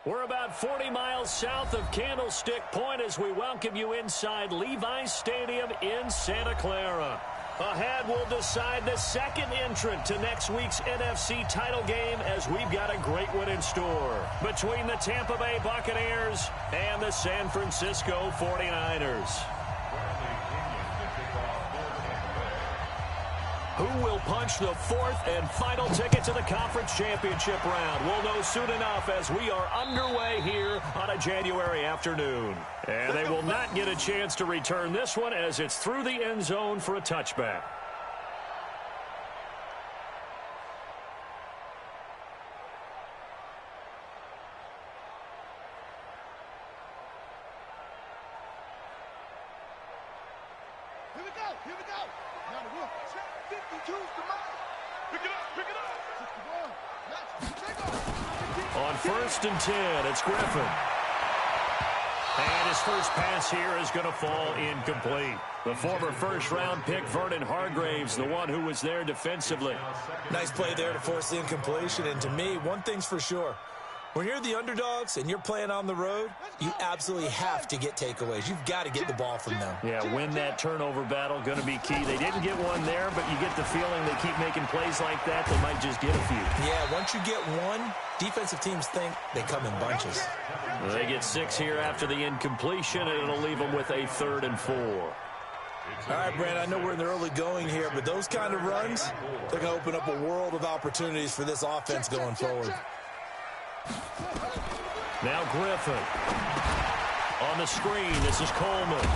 We're about 40 miles south of Candlestick Point as we welcome you inside Levi's Stadium in Santa Clara. Ahead, we'll decide the second entrant to next week's NFC title game as we've got a great one in store between the Tampa Bay Buccaneers and the San Francisco 49ers. Who will punch the fourth and final ticket to the conference championship round? We'll know soon enough as we are underway here on a January afternoon. And they will not get a chance to return this one as it's through the end zone for a touchback. Here we go, here we go. Now the rookie, check 52's the mark. Pick it up, pick it up. 61, take off. On 1st and 10, it's Griffin. And his first pass here is going to fall incomplete. The former first-round pick, Vernon Hargraves, the one who was there defensively. Nice play there to force the incompletion. And to me, one thing's for sure. When you're the underdogs and you're playing on the road, you absolutely have to get takeaways. You've got to get the ball from them. Yeah, win that turnover battle, going to be key. They didn't get one there, but you get the feeling they keep making plays like that, they might just get a few. Yeah, once you get one, defensive teams think they come in bunches. They get 6 here after the incompletion, and it'll leave them with a 3rd and 4. All right, Brand, I know we're in the early going here, but those kind of runs, they're going to open up a world of opportunities for this offense going forward. Now Griffin. On the screen, this is Coleman.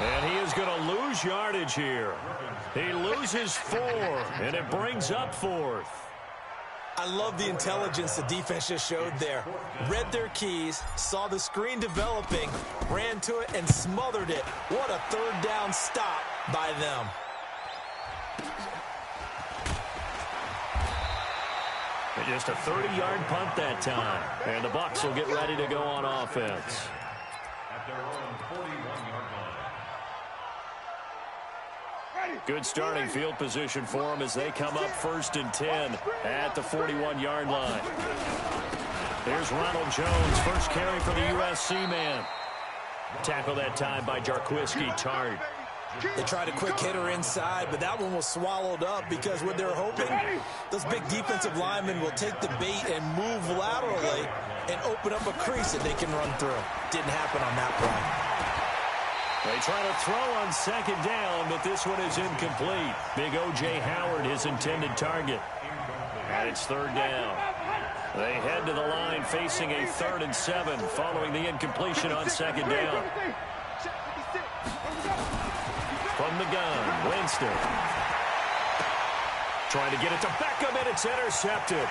And he is going to lose yardage here. He loses 4, and it brings up 4th. I love the intelligence the defense just showed there. Read their keys, saw the screen developing, ran to it, and smothered it. What a 3rd down stop by them. Just a 30-yard punt that time. And the Bucs will get ready to go on offense. Good starting field position for them as they come up 1st and 10 at the 41-yard line. There's Ronald Jones, first carry for the USC man. Tackle that time by Jarquiski Tart. They tried a quick hitter inside, but that one was swallowed up because what they're hoping, those big defensive linemen will take the bait and move laterally and open up a crease that they can run through. Didn't happen on that play. They try to throw on 2nd down, but this one is incomplete. Big O.J. Howard, his intended target. And it's 3rd down. They head to the line facing a 3rd and 7 following the incompletion on 2nd down. From the gun, Winston. Trying to get it to Beckham, and it's intercepted.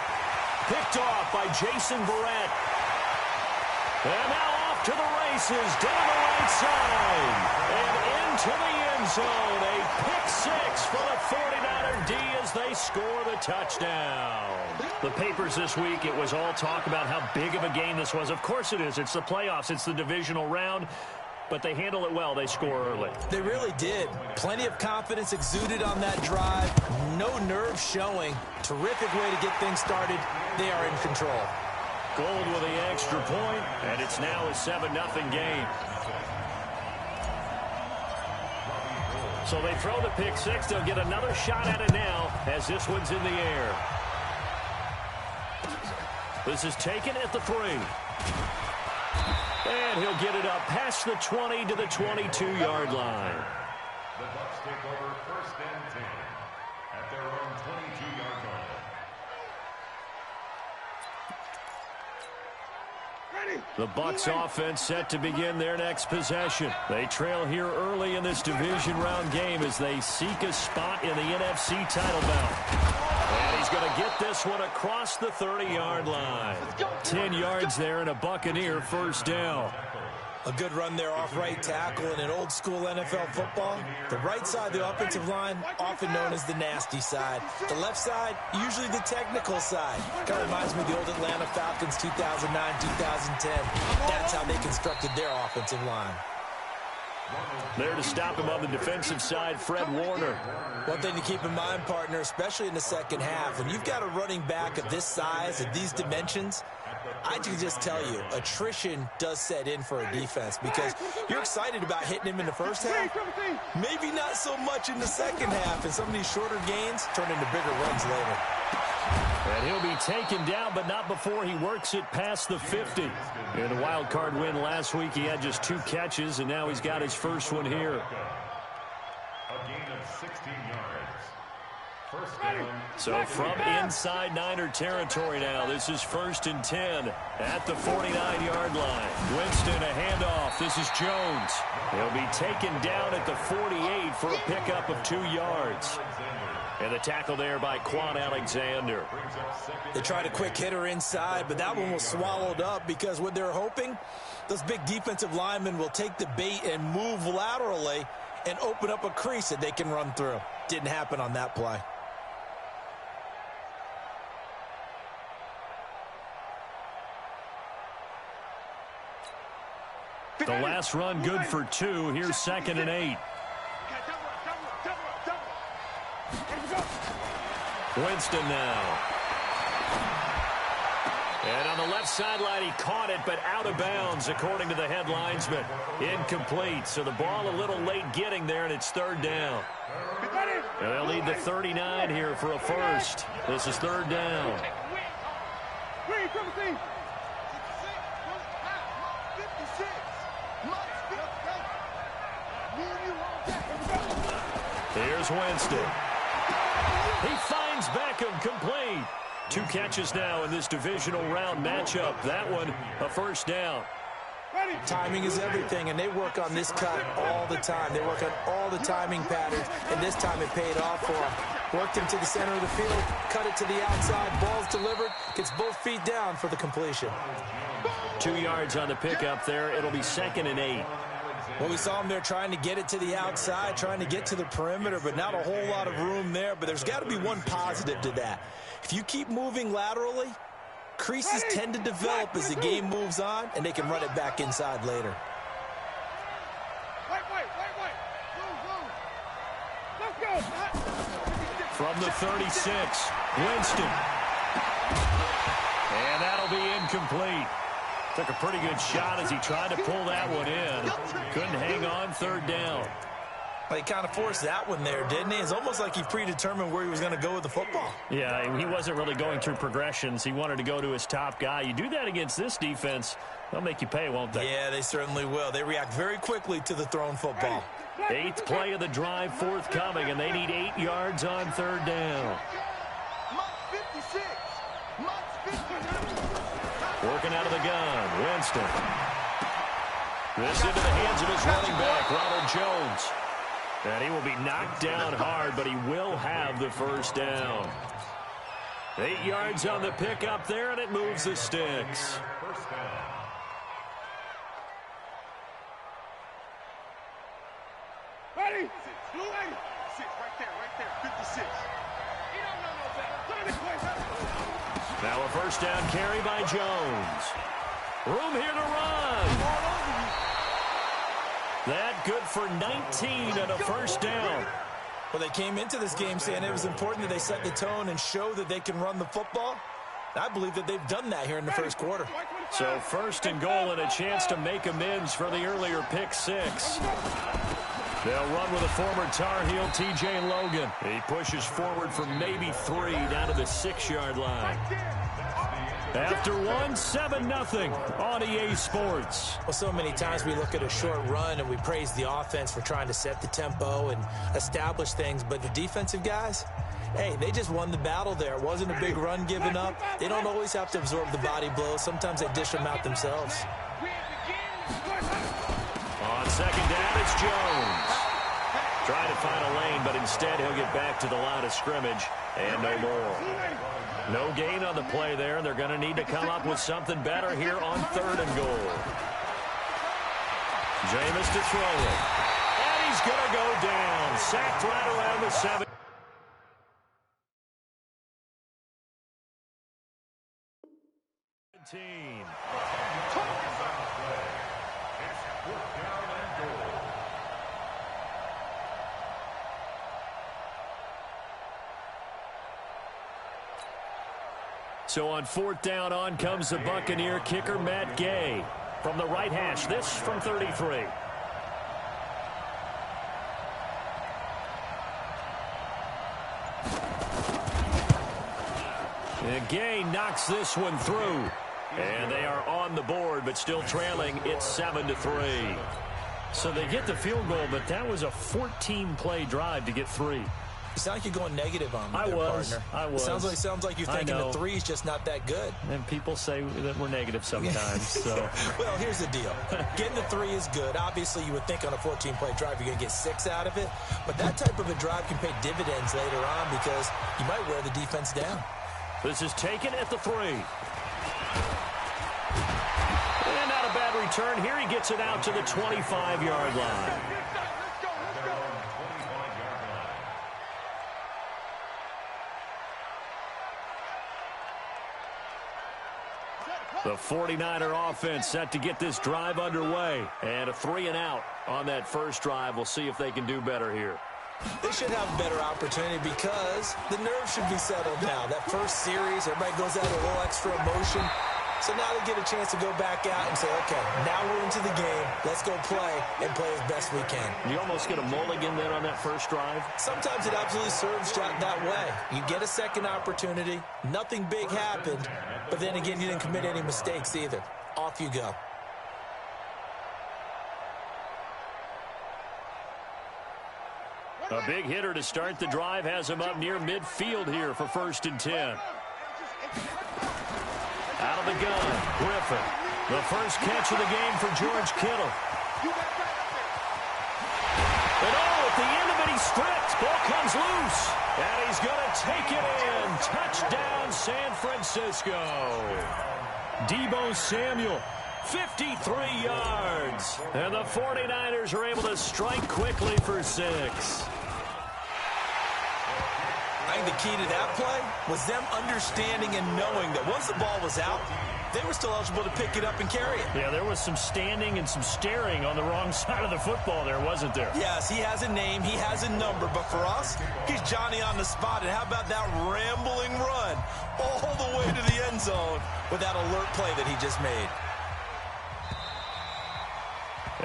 Picked off by Jason Verrett. And now off to the races, down the right side. And into the end zone. A pick 6 for the 49er D as they score the touchdown. The papers this week, it was all talk about how big of a game this was. Of course it is. It's the playoffs. It's the divisional round. But they handle it well. They score early. They really did. Plenty of confidence exuded on that drive. No nerve showing. Terrific way to get things started. They are in control. Gold with the extra point, and it's now a 7-0 game. So they throw the pick 6. They'll get another shot at it now as this one's in the air. This is taken at the 3. And he'll get it up past the 20 to the 22-yard line. The Bucs take over 1st and 10 at their own 22-yard line. The Bucs offense set to begin their next possession. They trail here early in this division round game as they seek a spot in the NFC title bout. And he's going to get this one across the 30-yard line. 10 yards there and a Buccaneer 1st down. A good run there off right tackle in an old-school NFL football. The right side of the offensive line, often known as the nasty side. The left side, usually the technical side. Kind of reminds me of the old Atlanta Falcons 2009-2010. That's how they constructed their offensive line. There to stop him on the defensive side, Fred Warner. One thing to keep in mind, partner, especially in the second half, when you've got a running back of this size, of these dimensions, I can just tell you, attrition does set in for a defense because you're excited about hitting him in the first half, maybe not so much in the second half, and some of these shorter gains turn into bigger runs later. And he'll be taken down, but not before he works it past the 50. In a wild card win last week, he had just 2 catches, and now he's got his first one here. A gain of 16 yards. First down. So from inside Niner territory now, this is 1st and 10 at the 49-yard line. Winston, a handoff. This is Jones. He'll be taken down at the 48 for a pickup of 2 yards. And the tackle there by Quan Alexander. They tried a quick hitter inside, but that one was swallowed up because what they're hoping, those big defensive linemen will take the bait and move laterally and open up a crease that they can run through. Didn't happen on that play. The last run good for 2. Here's 2nd and 8. Winston now. And on the left sideline, he caught it, but out of bounds, according to the head linesman. Incomplete, so the ball a little late getting there, and it's 3rd down. And they'll need the 39 here for a first. This is 3rd down. Here's Winston. He finds Beckham complete. 2 catches now in this divisional round matchup. That one, a first down. Timing is everything, and they work on this cut all the time. They work on all the timing patterns, and this time it paid off for them. Worked him to the center of the field, cut it to the outside, ball's delivered, gets both feet down for the completion. 2 yards on the pickup there. It'll be 2nd and 8. Well, we saw him there trying to get it to the outside, trying to get to the perimeter, but not a whole lot of room there. But there's got to be one positive to that. If you keep moving laterally, creases tend to develop as the game moves on, and they can run it back inside later. From the 36, Winston. And that'll be incomplete. Took a pretty good shot as he tried to pull that one in. Couldn't hang on, 3rd down. Well, he kind of forced that one there, didn't he? It's almost like he predetermined where he was going to go with the football. Yeah, he wasn't really going through progressions. He wanted to go to his top guy. You do that against this defense, they'll make you pay, won't they? Yeah, they certainly will. They react very quickly to the thrown football. 8th play of the drive forthcoming, and they need 8 yards on 3rd down. Working out of the gun, Winston. This into the hands of his running back, Ronald Jones. And he will be knocked down hard, but he will have the first down. 8 yards on the pickup there, and it moves the sticks. First down. Ready? Blue 80. 6, right there. 56. He don't know no better. Now a first down carry by Jones. Room here to run. That good for 19 and a first down. Well, they came into this game saying it was important that they set the tone and show that they can run the football. I believe that they've done that here in the first quarter. So 1st and goal and a chance to make amends for the earlier pick 6. They'll run with a former Tar Heel, T.J. Logan. He pushes forward for maybe 3 down to the 6-yard line. After 1, 7-0 on EA Sports. Well, so many times we look at a short run and we praise the offense for trying to set the tempo and establish things, but the defensive guys, hey, they just won the battle there. It wasn't a big run given up. They don't always have to absorb the body blows. Sometimes they dish them out themselves. On 2nd down, it's Jones. Trying to find a lane, but instead he'll get back to the line of scrimmage and no more. No gain on the play there, and they're going to need to come up with something better here on 3rd and goal. Jameis to throw it. And he's going to go down. Sacked right around the 7. So on 4th down, on comes the Buccaneer kicker, Matt Gay. From the right hash, this from 33. And Gay knocks this one through. And they are on the board, but still trailing. It's 7-3. So they get the field goal, but that was a 14-play drive to get 3. You sound like you're going negative on me, I was. Sounds like you're thinking the 3 is just not that good. And people say that we're negative sometimes. So, well, here's the deal. Getting the 3 is good. Obviously, you would think on a 14-play drive you're going to get 6 out of it. But that type of a drive can pay dividends later on because you might wear the defense down. This is taken at the 3. And not a bad return. Here he gets it out to the 25-yard line. The 49er offense set to get this drive underway. And a 3-and-out on that first drive. We'll see if they can do better here. They should have a better opportunity because the nerves should be settled now. That first series, everybody goes out a little extra emotion. So now they get a chance to go back out and say, okay, now we're into the game. Let's go play and play as best we can. You almost get a mulligan then on that first drive? Sometimes it absolutely serves that way. You get a second opportunity. Nothing big happened. But then again, you didn't commit any mistakes either. Off you go. A big hitter to start the drive has him up near midfield here for 1st and 10. Out of the gun, Griffin. The first catch of the game for George Kittle. And at the end of it, he's stripped. Ball comes loose. And he's going to take it in. Touchdown, San Francisco. Deebo Samuel, 53 yards. And the 49ers are able to strike quickly for 6. I think the key to that play was them understanding and knowing that once the ball was out, they were still eligible to pick it up and carry it. Yeah, there was some standing and some staring on the wrong side of the football there, wasn't there? Yes, he has a name, he has a number, but for us, he's Johnny on the spot. And how about that rambling run all the way to the end zone with that alert play that he just made?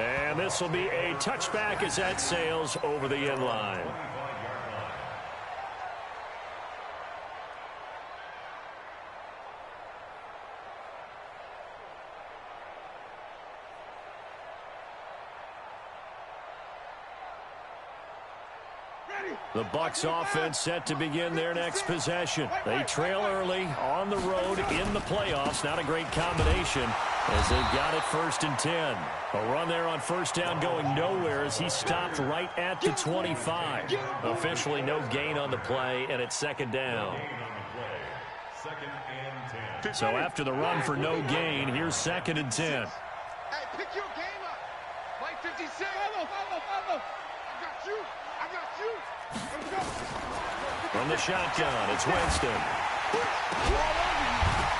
And this will be a touchback as that sails over the end line. The Bucs offense set to begin their next possession. They trail early on the road in the playoffs. Not a great combination as they've got it 1st and 10. A run there on 1st down going nowhere as he stopped right at the 25. Officially no gain on the play, and it's 2nd down. So after the run for no gain, here's 2nd and 10. Hey, pick your game up. Mike 56. Follow. I got you. From the shotgun, it's Winston.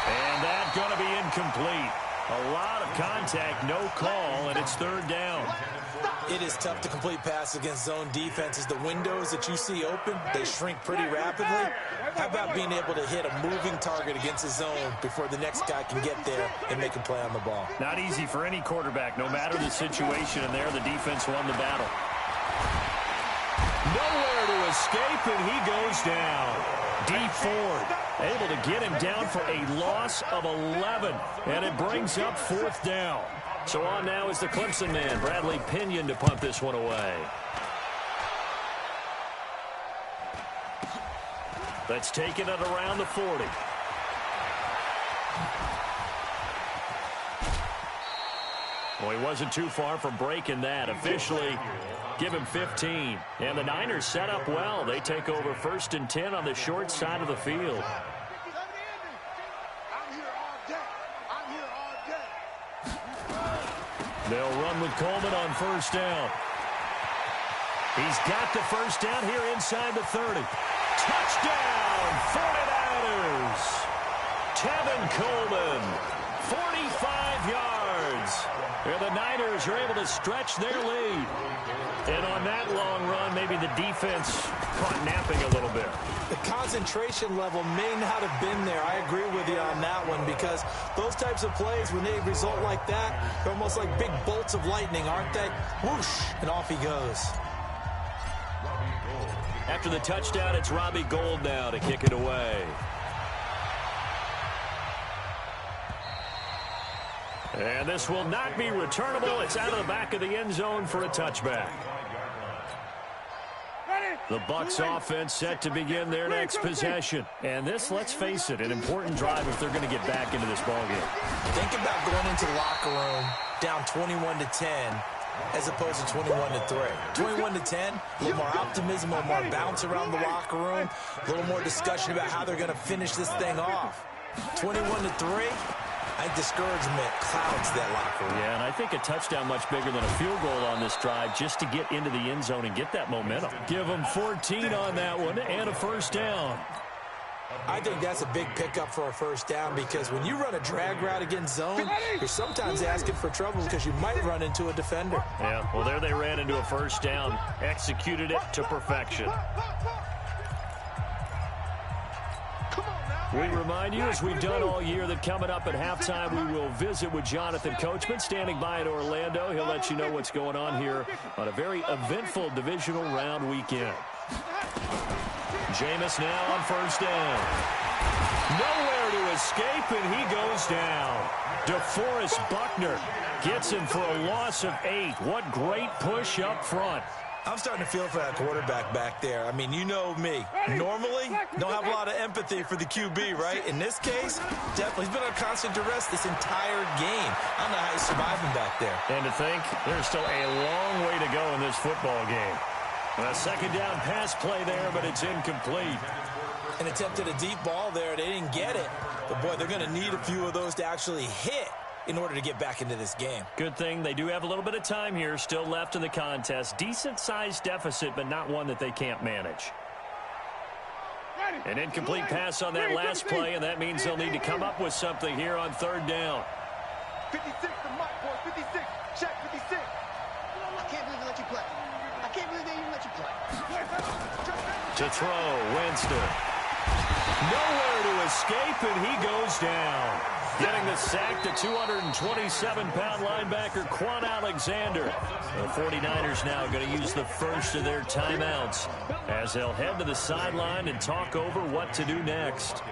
And that's going to be incomplete. A lot of contact, no call, and it's 3rd down. It is tough to complete passes against zone defenses. The windows that you see open, they shrink pretty rapidly. How about being able to hit a moving target against a zone before the next guy can get there and make a play on the ball? Not easy for any quarterback, no matter the situation, and there the defense won the battle. Nowhere to escape, and he goes down. D Ford able to get him down for a loss of 11, and it brings up 4th down. So on now is the Clemson man, Bradley Pinion, to punt this one away. Let's take it at around the 40. Well, he wasn't too far from breaking that. Officially, give him 15. And the Niners set up well. They take over 1st and 10 on the short side of the field. They'll run with Coleman on 1st down. He's got the 1st down here inside the 30. Touchdown, 49ers. Tevin Coleman, 45 yards. yards. And the Niners are able to stretch their lead. And on that long run, maybe the defense caught napping a little bit. The concentration level may not have been there. I agree with you on that one, because those types of plays, when they result like that, they're almost like big bolts of lightning, aren't they? Whoosh, and off he goes. After the touchdown, it's Robbie Gould now to kick it away. And this will not be returnable. It's out of the back of the end zone for a touchback. The Bucs offense set to begin their next possession. And this, let's face it, an important drive if they're going to get back into this ballgame. Think about going into the locker room down 21-10 as opposed to 21-3. 21-10, a little more optimism, a little more bounce around the locker room, a little more discussion about how they're going to finish this thing off. 21-3. I think discouragement clouds that locker room. Yeah, and I think a touchdown much bigger than a field goal on this drive just to get into the end zone and get that momentum. Give them 14 on that one and a first down. I think that's a big pickup for a first down, because when you run a drag route against zone, you're sometimes asking for trouble because you might run into a defender. Yeah, well, there they ran into a first down, executed it to perfection. We remind you, as we've done all year, that coming up at halftime, we will visit with Jonathan Coachman, standing by in Orlando. He'll let you know what's going on here on a very eventful divisional round weekend. Jameis now on first down. Nowhere to escape, and he goes down. DeForest Buckner gets him for a loss of 8. What great push up front. I'm starting to feel for that quarterback back there. I mean, you know me. Normally, don't have a lot of empathy for the QB, right? In this case, definitely. He's been on constant duress this entire game. I don't know how he's surviving back there. And to think, there's still a long way to go in this football game. A second down pass play there, but it's incomplete. An attempt at a deep ball there. They didn't get it. But, boy, they're going to need a few of those to actually hit in order to get back into this game. Good thing they do have a little bit of time here still left in the contest. Decent-sized deficit, but not one that they can't manage. An incomplete pass on that last play, and that means they'll need to come up with something here on third down. 56 to Mike, boy. 56. Check 56. I can't believe they let you play. I can't believe they even let you play. To throw, Winston. Nowhere to escape, and he goes down. Getting the sack, the 227-pound linebacker, Quan Alexander. The 49ers now going to use the first of their timeouts as they'll head to the sideline and talk over what to do next.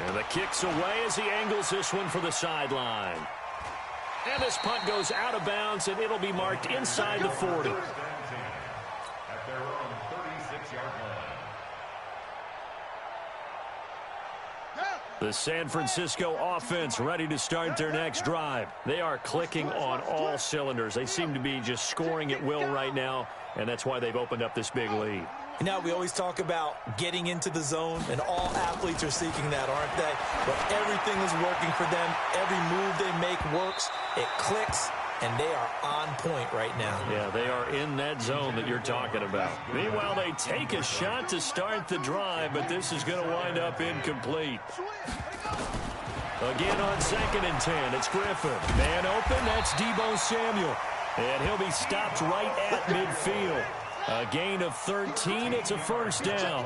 And the kick's away as he angles this one for the sideline. And this punt goes out of bounds, and it'll be marked inside the 40. At their own 36-yard line. The San Francisco offense ready to start their next drive. They are clicking on all cylinders. They seem to be just scoring at will right now, and that's why they've opened up this big lead. You know, we always talk about getting into the zone, and all athletes are seeking that, aren't they? But everything is working for them. Every move they make works. It clicks, and they are on point right now. Yeah, they are in that zone that you're talking about. Meanwhile, they take a shot to start the drive, but this is going to wind up incomplete. Again on 2nd and 10, it's Griffin. Man open, that's Deebo Samuel. And he'll be stopped right at midfield. A gain of 13, it's a first down.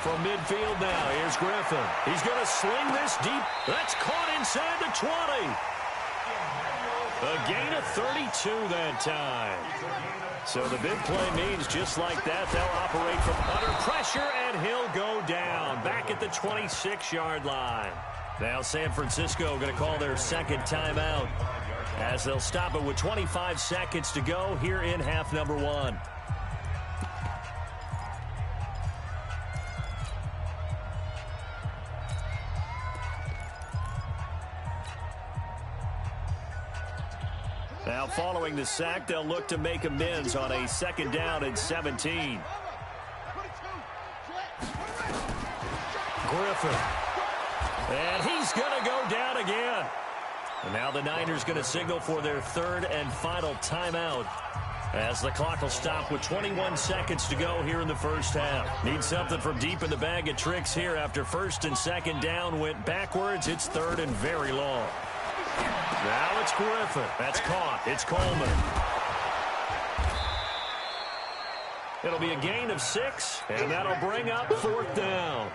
From midfield now, here's Griffin. He's going to sling this deep. That's caught inside the 20. A gain of 32 that time. So the big play means just like that, they'll operate from under pressure, and he'll go down back at the 26-yard line. Now San Francisco going to call their second timeout as they'll stop it with 25 seconds to go here in half number 1. Now following the sack, they'll look to make amends on a second down and 17. Griffin. And he's going to go down again. And now the Niners going to signal for their third and final timeout. As the clock will stop with 21 seconds to go here in the first half. Need something from deep in the bag of tricks here after first and second down went backwards. It's third and very long. Now it's Griffin. That's caught. It's Coleman. It'll be a gain of 6, and that'll bring up fourth down.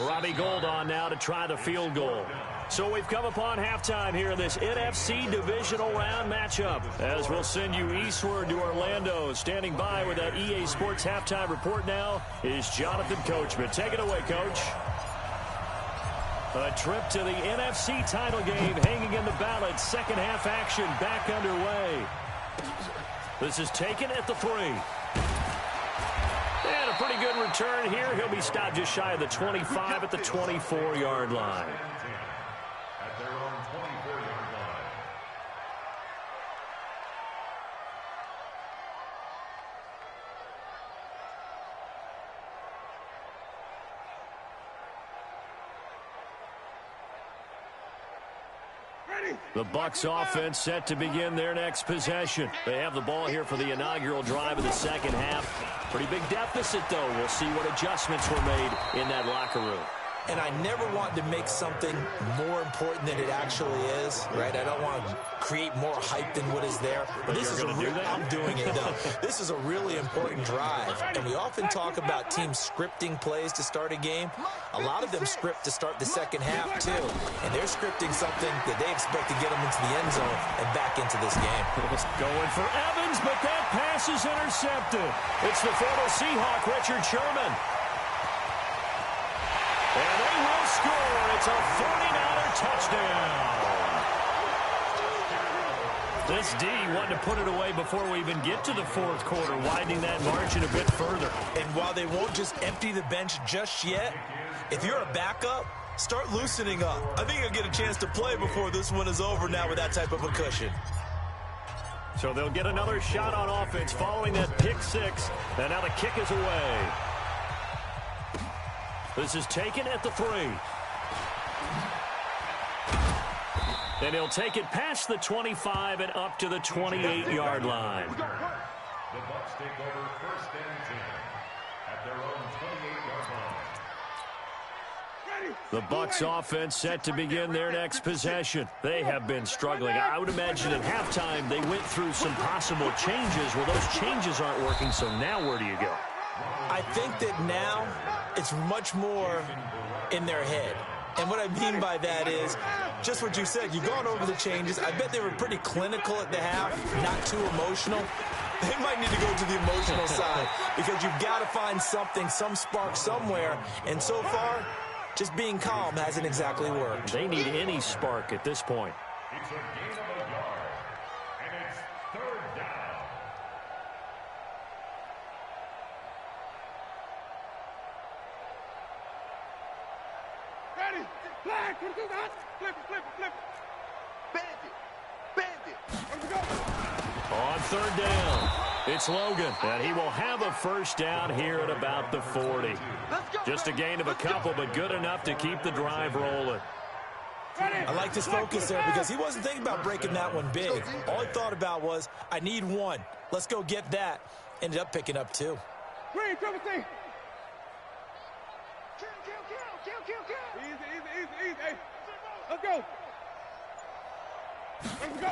Robbie Gould on now to try the field goal. So we've come upon halftime here in this NFC divisional round matchup. As we'll send you eastward to Orlando. Standing by with that EA Sports halftime report now is Jonathan Coachman. Take it away, Coach. A trip to the NFC title game hanging in the balance. Second half action back underway. This is taken at the 3. And a pretty good return here. He'll be stopped just shy of the 25 at the 24-yard line. At their own 24-yard line. The Bucs offense set to begin their next possession. They have the ball here for the inaugural drive of the second half. Pretty big deficit, though. We'll see what adjustments were made in that locker room. And I never want to make something more important than it actually is, right? I don't want to create more hype than what is there. But this is I'm doing it, though. This is a really important drive. And we often talk about teams scripting plays to start a game. A lot of them script to start the second half, too. And they're scripting something that they expect to get them into the end zone and back into this game. Going for Evans, but that pass is intercepted. It's the former Seahawk, Richard Sherman. And they will score. It's a 49er touchdown. This D wanted to put it away before we even get to the fourth quarter, widening that margin a bit further. And while they won't just empty the bench just yet, if you're a backup, start loosening up. I think you'll get a chance to play before this one is over now with that type of a cushion. So they'll get another shot on offense following that pick 6. And now the kick is away. This is taken at the 3. And he'll take it past the 25 and up to the 28-yard line. The Bucs take over first and 10 at their own 28-yard line. The Bucs offense set to begin their next possession. They have been struggling. I would imagine at halftime they went through some possible changes. Well, those changes aren't working, so now where do you go? I think that now it's much more in their head. And what I mean by that is just what you said. You've gone over the changes. I bet they were pretty clinical at the half, not too emotional. They might need to go to the emotional side because you've got to find something, some spark somewhere. And so far, just being calm hasn't exactly worked. They need any spark at this point. It's a gain of a yard, and it's third down. Ready? Flag! Flip it, flip it, flip it. Bandit! Bandit! Let's go! On third down, it's Logan, and he will have a first down here at about the 40. Just a gain of a couple, but good enough to keep the drive rolling. I like his focus there because he wasn't thinking about breaking that one big. All he thought about was, I need one. Let's go get that. Ended up picking up 2. Green, triple C. Kill. Easy. Hey, let's go. Let's go.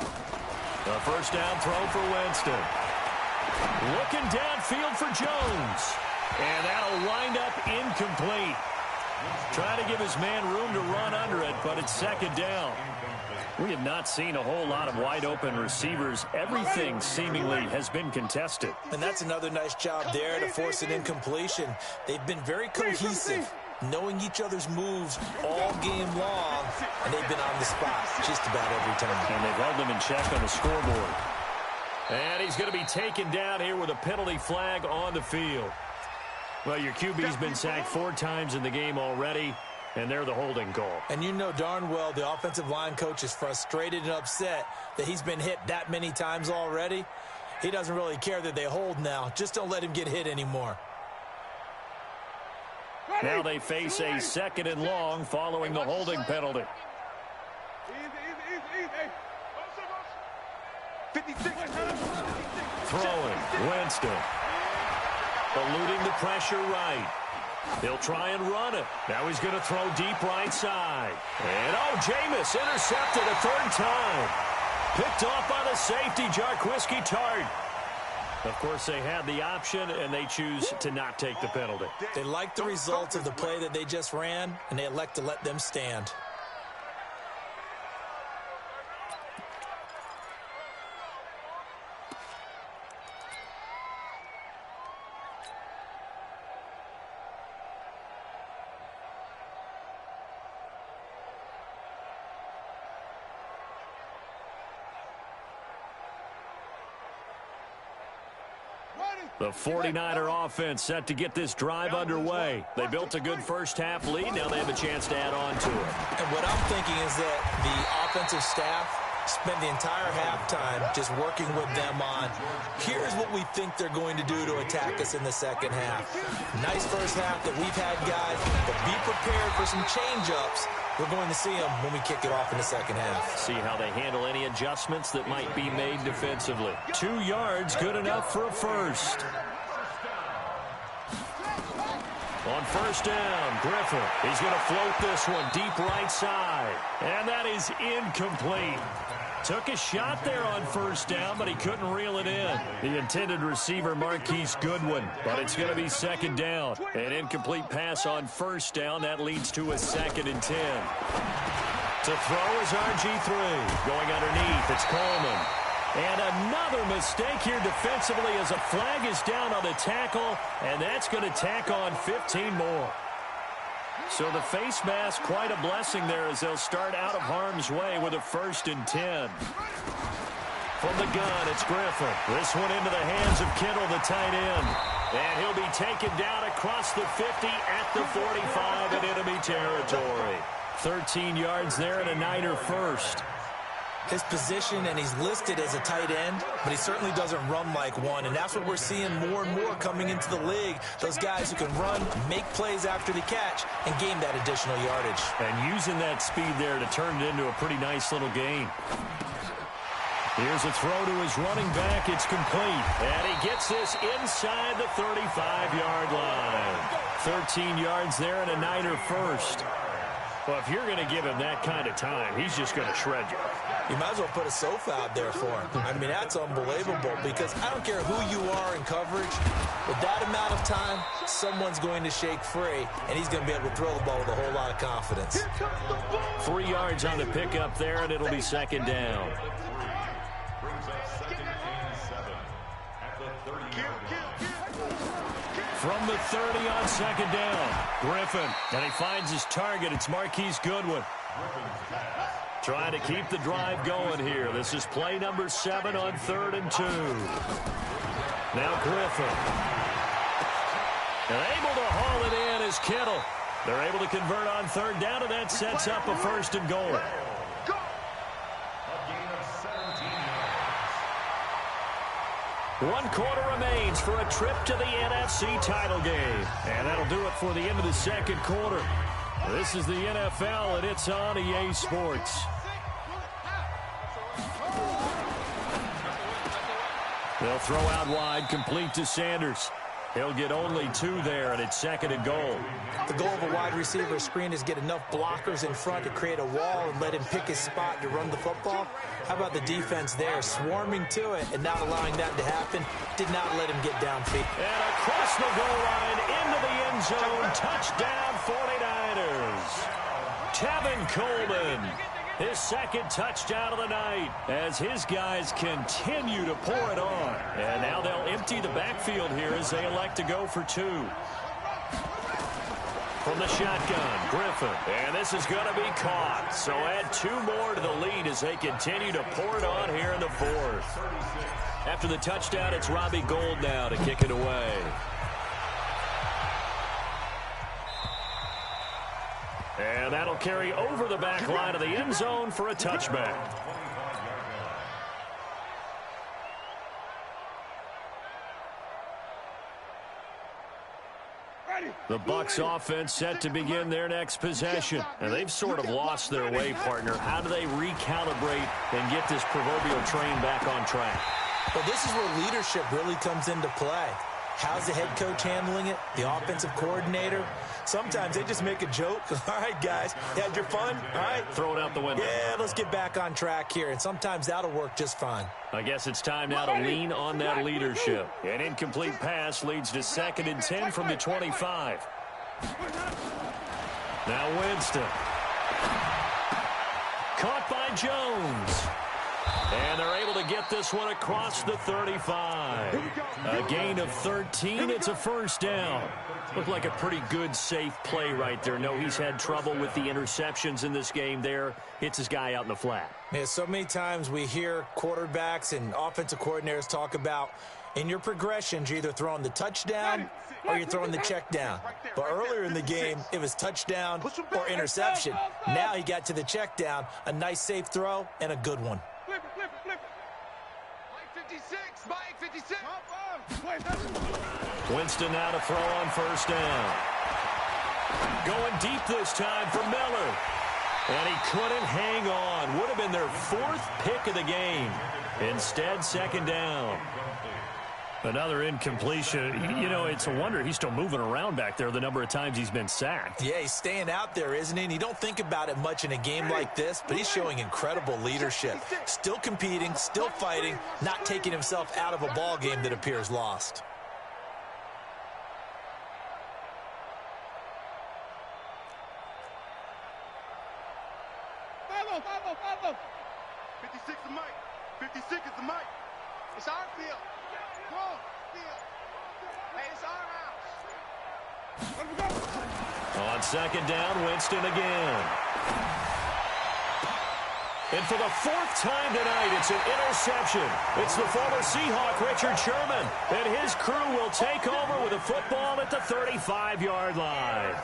The first down throw for Winston. Looking downfield for Jones. And that'll wind up incomplete. Trying to give his man room to run under it, but it's second down. We have not seen a whole lot of wide-open receivers. Everything seemingly has been contested. And that's another nice job there to force an incompletion. They've been very cohesive, knowing each other's moves all game long, and they've been on the spot just about every time. And they've held them in check on the scoreboard. And he's going to be taken down here with a penalty flag on the field. Well, your QB's been sacked 4 times in the game already, and they're the holding call. And you know darn well the offensive line coach is frustrated and upset that he's been hit that many times already. He doesn't really care that they hold now. Just don't let him get hit anymore. Now they face a second and long following the holding penalty. Easy. 56. Throwing, Winston. Eluding the pressure right. He'll try and run it. Now he's going to throw deep right side. And, oh, Jameis intercepted a third time. Picked off by the safety, Jarquiski Tart. Of course, they had the option, and they choose to not take the penalty. They like the results of the play that they just ran, and they elect to let them stand. The 49er offense set to get this drive underway. They built a good first-half lead. Now they have a chance to add on to it. And what I'm thinking is that the offensive staff spent the entire halftime just working with them on, here's what we think they're going to do to attack us in the second half. Nice first half that we've had, guys, but be prepared for some change-ups. We're going to see them when we kick it off in the second half. See how they handle any adjustments that might be made defensively. 2 yards, good enough for a first. On first down, Griffin. He's going to float this one deep right side. And that is incomplete. Took a shot there on first down, but he couldn't reel it in. The intended receiver, Marquise Goodwin, but it's going to be second down. An incomplete pass on first down. That leads to a 2nd and 10. To throw is RG3. Going underneath, it's Coleman. And another mistake here defensively as a flag is down on the tackle, and that's going to tack on 15 more. So the face mask, quite a blessing there as they'll start out of harm's way with a 1st and 10. From the gun, it's Griffin. This one into the hands of Kittle, the tight end. And he'll be taken down across the 50 at the 45 in enemy territory. 13 yards there and a Niner first. His position, and he's listed as a tight end, but he certainly doesn't run like one, and that's what we're seeing more and more coming into the league. Those guys who can run, make plays after the catch, and gain that additional yardage. And using that speed there to turn it into a pretty nice little gain. Here's a throw to his running back. It's complete. And he gets this inside the 35-yard line. 13 yards there and a Niner first. Well, if you're going to give him that kind of time, he's just going to shred you. You might as well put a sofa out there for him. I mean, that's unbelievable because I don't care who you are in coverage. With that amount of time, someone's going to shake free, and he's going to be able to throw the ball with a whole lot of confidence. 3 yards on the pickup there, and it'll be second down. From the 30 on second down, Griffin, and he finds his target. It's Marquise Goodwin. Trying to keep the drive going here. This is play number 7 on 3rd and 2. Now Griffin. And able to haul it in is Kittle. They're able to convert on 3rd down, and that sets up a 1st and goal. One quarter remains for a trip to the NFC title game. And that'll do it for the end of the second quarter. This is the NFL, and it's on EA Sports. They'll throw out wide, complete to Sanders. He'll get only 2 there, and it's 2nd and goal. The goal of a wide receiver screen is get enough blockers in front to create a wall and let him pick his spot to run the football. How about the defense there, swarming to it and not allowing that to happen? Did not let him get downfield. And across the goal line, into the end zone, touchdown 49ers. Tevin Coleman, his 2nd touchdown of the night as his guys continue to pour it on. And now they'll empty the backfield here as they elect to go for 2. From the shotgun, Griffin. And this is going to be caught. So add 2 more to the lead as they continue to pour it on here in the 4th. After the touchdown, it's Robbie Gould now to kick it away. And that'll carry over the back line of the end zone for a touchback. Ready. The Bucs offense set to begin their next possession. And they've sort of lost their way, partner. How do they recalibrate and get this proverbial train back on track? Well, this is where leadership really comes into play. How's the head coach handling it? The offensive coordinator? Sometimes they just make a joke. All right, guys, you had your fun? All right. Throw it out the window. Yeah, let's get back on track here. And sometimes that'll work just fine. I guess it's time now to lean on that leadership. An incomplete pass leads to 2nd and 10 from the 25. Now Winston. Caught by Jones. And they're able to get this one across the 35. A gain of 13. It's a first down. Looked like a pretty good, safe play right there. No, he's had trouble with the interceptions in this game there. Hits his guy out in the flat. Yeah, so many times we hear quarterbacks and offensive coordinators talk about in your progressions, you're either throwing the touchdown or you're throwing the check down. But earlier in the game, it was touchdown or interception. Now he got to the check down, a nice safe throw, and a good one. Flip it. Mike 56. Winston now to throw on first down. Going deep this time for Miller. And he couldn't hang on. Would have been their 4th pick of the game. Instead, 2nd down. Another incompletion. You know, it's a wonder he's still moving around back there the number of times he's been sacked. Yeah, he's staying out there, isn't he? And you don't think about it much in a game like this, but he's showing incredible leadership. Still competing, still fighting, not taking himself out of a ball game that appears lost. Follow. 56 is Mike. 56 is the Mike. It's our field. Come on, field. Hey, it's our house. On 2nd down, Winston again. And for the 4th time tonight, it's an interception. It's the former Seahawk, Richard Sherman. And his crew will take over with a football at the 35-yard line.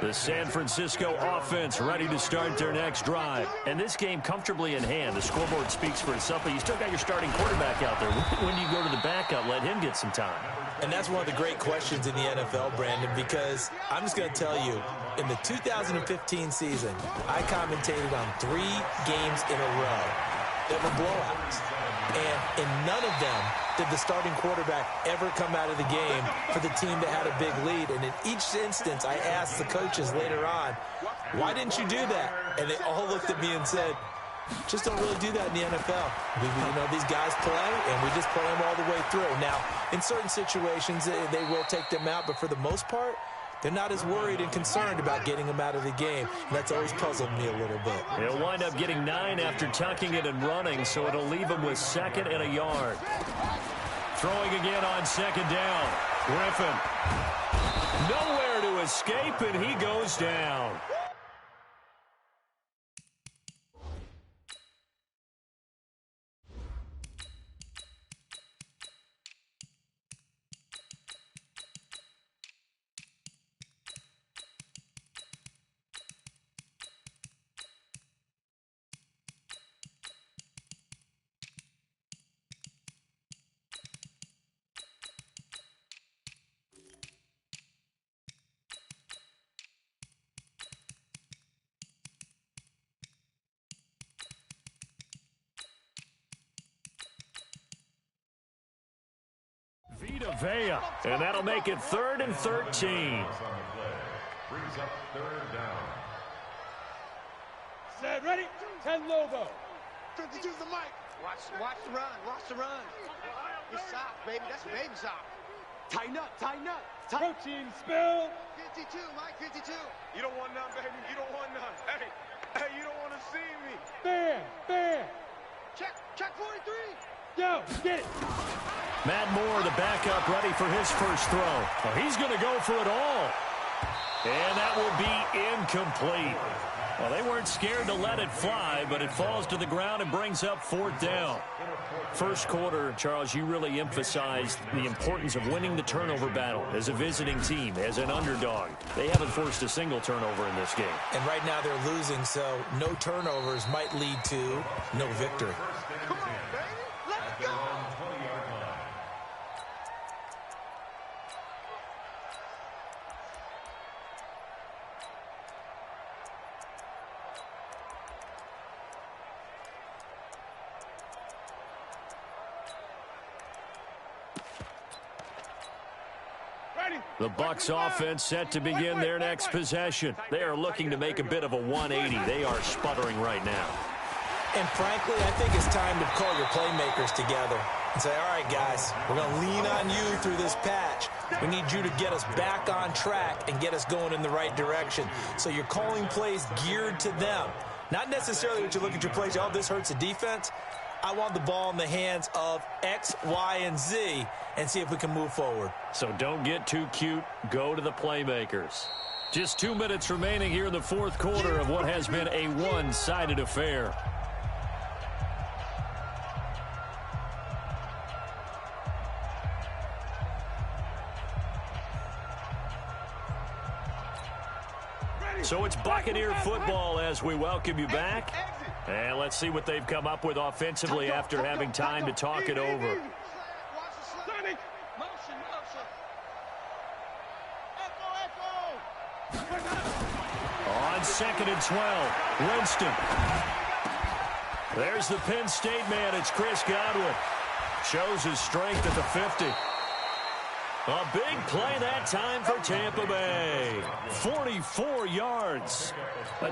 The San Francisco offense ready to start their next drive. And this game comfortably in hand. The scoreboard speaks for itself, but you still got your starting quarterback out there. When do you go to the backup, let him get some time? And that's one of the great questions in the NFL, Brandon, because I'm just going to tell you, in the 2015 season, I commentated on 3 games in a row that were blowouts. And in none of them did the starting quarterback ever come out of the game for the team that had a big lead. And in each instance, I asked the coaches later on, why didn't you do that? And they all looked at me and said, just don't really do that in the NFL. You know, these guys play, and we just play them all the way through. Now, in certain situations, they will take them out, but for the most part, they're not as worried and concerned about getting them out of the game. And that's always puzzled me a little bit. He'll wind up getting 9 after tucking it and running, so it'll leave him with 2nd and a yard. Throwing again on 2nd down. Griffin. Nowhere to escape, and he goes down. Vita Vea, and that'll make it 3rd and 13. Brings up 3rd down. Set, ready? 10 Lobo. 52's the mic. Watch the run. Watch the run. You're soft, baby. That's baby soft. Tighten up. Protein spill. 52, Mike, 52. You don't want none, baby. You don't want none. Hey, you don't want to see me. Bam. Check 43. Yo, get it. Matt Moore, the backup, ready for his first throw. Well, he's going to go for it all. And that will be incomplete. Well, they weren't scared to let it fly, but it falls to the ground and brings up 4th down. First quarter, Charles, you really emphasized the importance of winning the turnover battle as a visiting team, as an underdog. They haven't forced a single turnover in this game. And right now they're losing, so no turnovers might lead to no victory. Come on, baby. Let's go. The Bucs offense set to begin their next possession. They are looking to make a bit of a 180. They are sputtering right now. And frankly, I think it's time to call your playmakers together and say, all right, guys, we're going to lean on you through this patch. We need you to get us back on track and get us going in the right direction. So you're calling plays geared to them. Not necessarily what you look at your plays, oh, this hurts the defense. I want the ball in the hands of X, Y, and Z and see if we can move forward. So don't get too cute. Go to the playmakers. Just 2 minutes remaining here in the fourth quarter of what has been a one-sided affair. So it's Buccaneer football as we welcome you back. And let's see what they've come up with offensively after having time to talk it over. On 2nd and 12, Winston. There's the Penn State man. It's Chris Godwin. Shows his strength at the 50. A big play that time for Tampa Bay. 44 yards.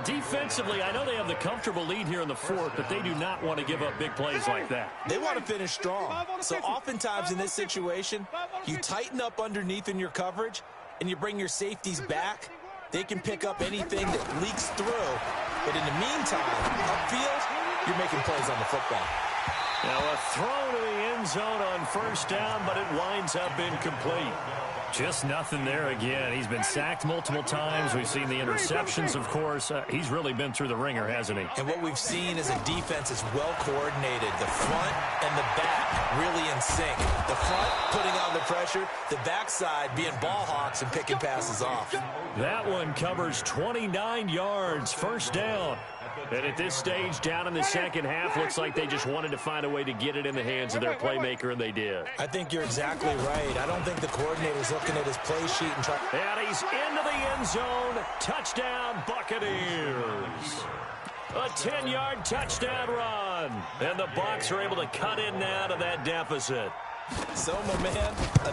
Defensively, I know they have the comfortable lead here in the fourth, but they do not want to give up big plays like that. They want to finish strong. So oftentimes in this situation, you tighten up underneath in your coverage, and you bring your safeties back. They can pick up anything that leaks through. But in the meantime, upfield, you're making plays on the football. Now a throw to the end zone on first down, but it winds up incomplete. Just nothing there again. He's been sacked multiple times. We've seen the interceptions, of course. He's really been through the ringer, hasn't he? And what we've seen is a defense is well coordinated. The front and the back really in sync. The front putting on the pressure. The backside being ball hawks and picking passes off. That one covers 29 yards. First down. And at this stage, down in the second half, looks like they just wanted to find a way to get it in the hands of their playmaker, and they did. I think you're exactly right. I don't think the coordinator's looking at his play sheet and trying. And he's into the end zone. Touchdown, Buccaneers. A 10-yard touchdown run. And the Bucs are able to cut in now to that deficit. So, my man,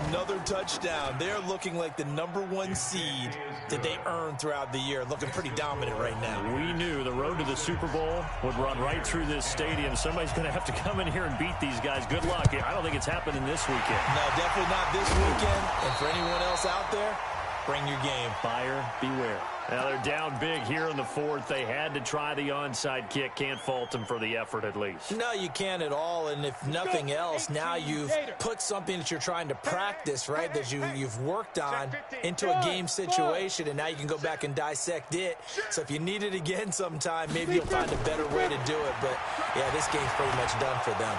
another touchdown. They're looking like the #1 seed that they earned throughout the year. Looking pretty dominant right now. We knew the road to the Super Bowl would run right through this stadium. Somebody's going to have to come in here and beat these guys. Good luck. I don't think it's happening this weekend. No, definitely not this weekend. And for anyone else out there, bring your game. Buyer beware. Now they're down big here in the fourth. They had to try the onside kick. Can't fault them for the effort at least. No, you can't at all. And if nothing else, now you've put something that you're trying to practice, right, that you've worked on into a game situation, and now you can go back and dissect it. So if you need it again sometime, maybe you'll find a better way to do it. But, yeah, this game's pretty much done for them.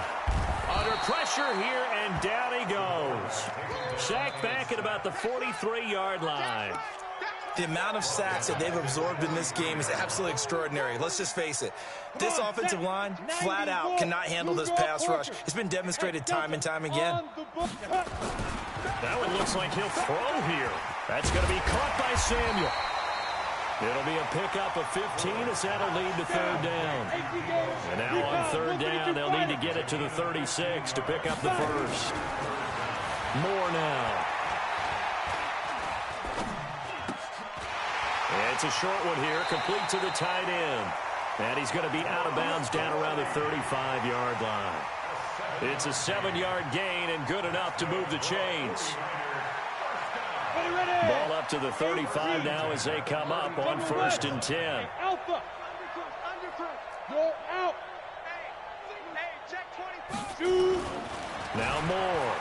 Under pressure here, and down he goes. Sacked back at about the 43-yard line. The amount of sacks that they've absorbed in this game is absolutely extraordinary. Let's just face it. This offensive line, flat out, cannot handle this pass rush. It's been demonstrated time and time again. That one looks like he'll throw here. That's going to be caught by Samuel. It'll be a pickup of 15 as that'll lead to third down. And now on third down, they'll need to get it to the 36 to pick up the first. More now. It's a short one here, complete to the tight end. And he's going to be out of bounds down around the 35-yard line. It's a 7-yard gain and good enough to move the chains. Ball up to the 35 now as they come up on 1st and 10. Alpha. Go out. Now Moore.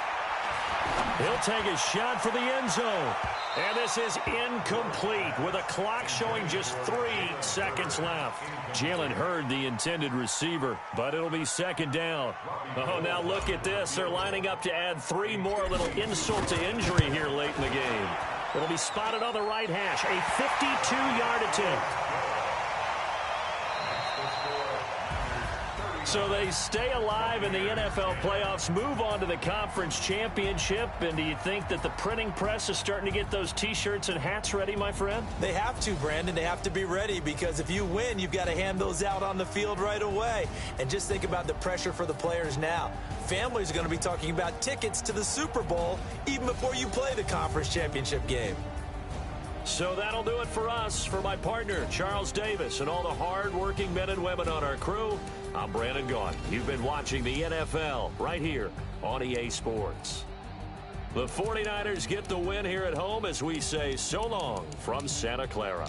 He'll take a shot for the end zone. And this is incomplete with a clock showing just 3 seconds left. Jalen Hurd, the intended receiver, but it'll be 2nd down. Oh, now look at this. They're lining up to add 3 more, a little insult to injury here late in the game. It'll be spotted on the right hash, a 52-yard attempt. So they stay alive in the NFL playoffs, move on to the conference championship. And do you think that the printing press is starting to get those T-shirts and hats ready, my friend? They have to, Brandon. They have to be ready because if you win, you've got to hand those out on the field right away. And just think about the pressure for the players now. Families are going to be talking about tickets to the Super Bowl even before you play the conference championship game. So that'll do it for us. For my partner, Charles Davis, and all the hard-working men and women on our crew, I'm Brandon Gaudin. You've been watching the NFL right here on EA Sports. The 49ers get the win here at home as we say so long from Santa Clara.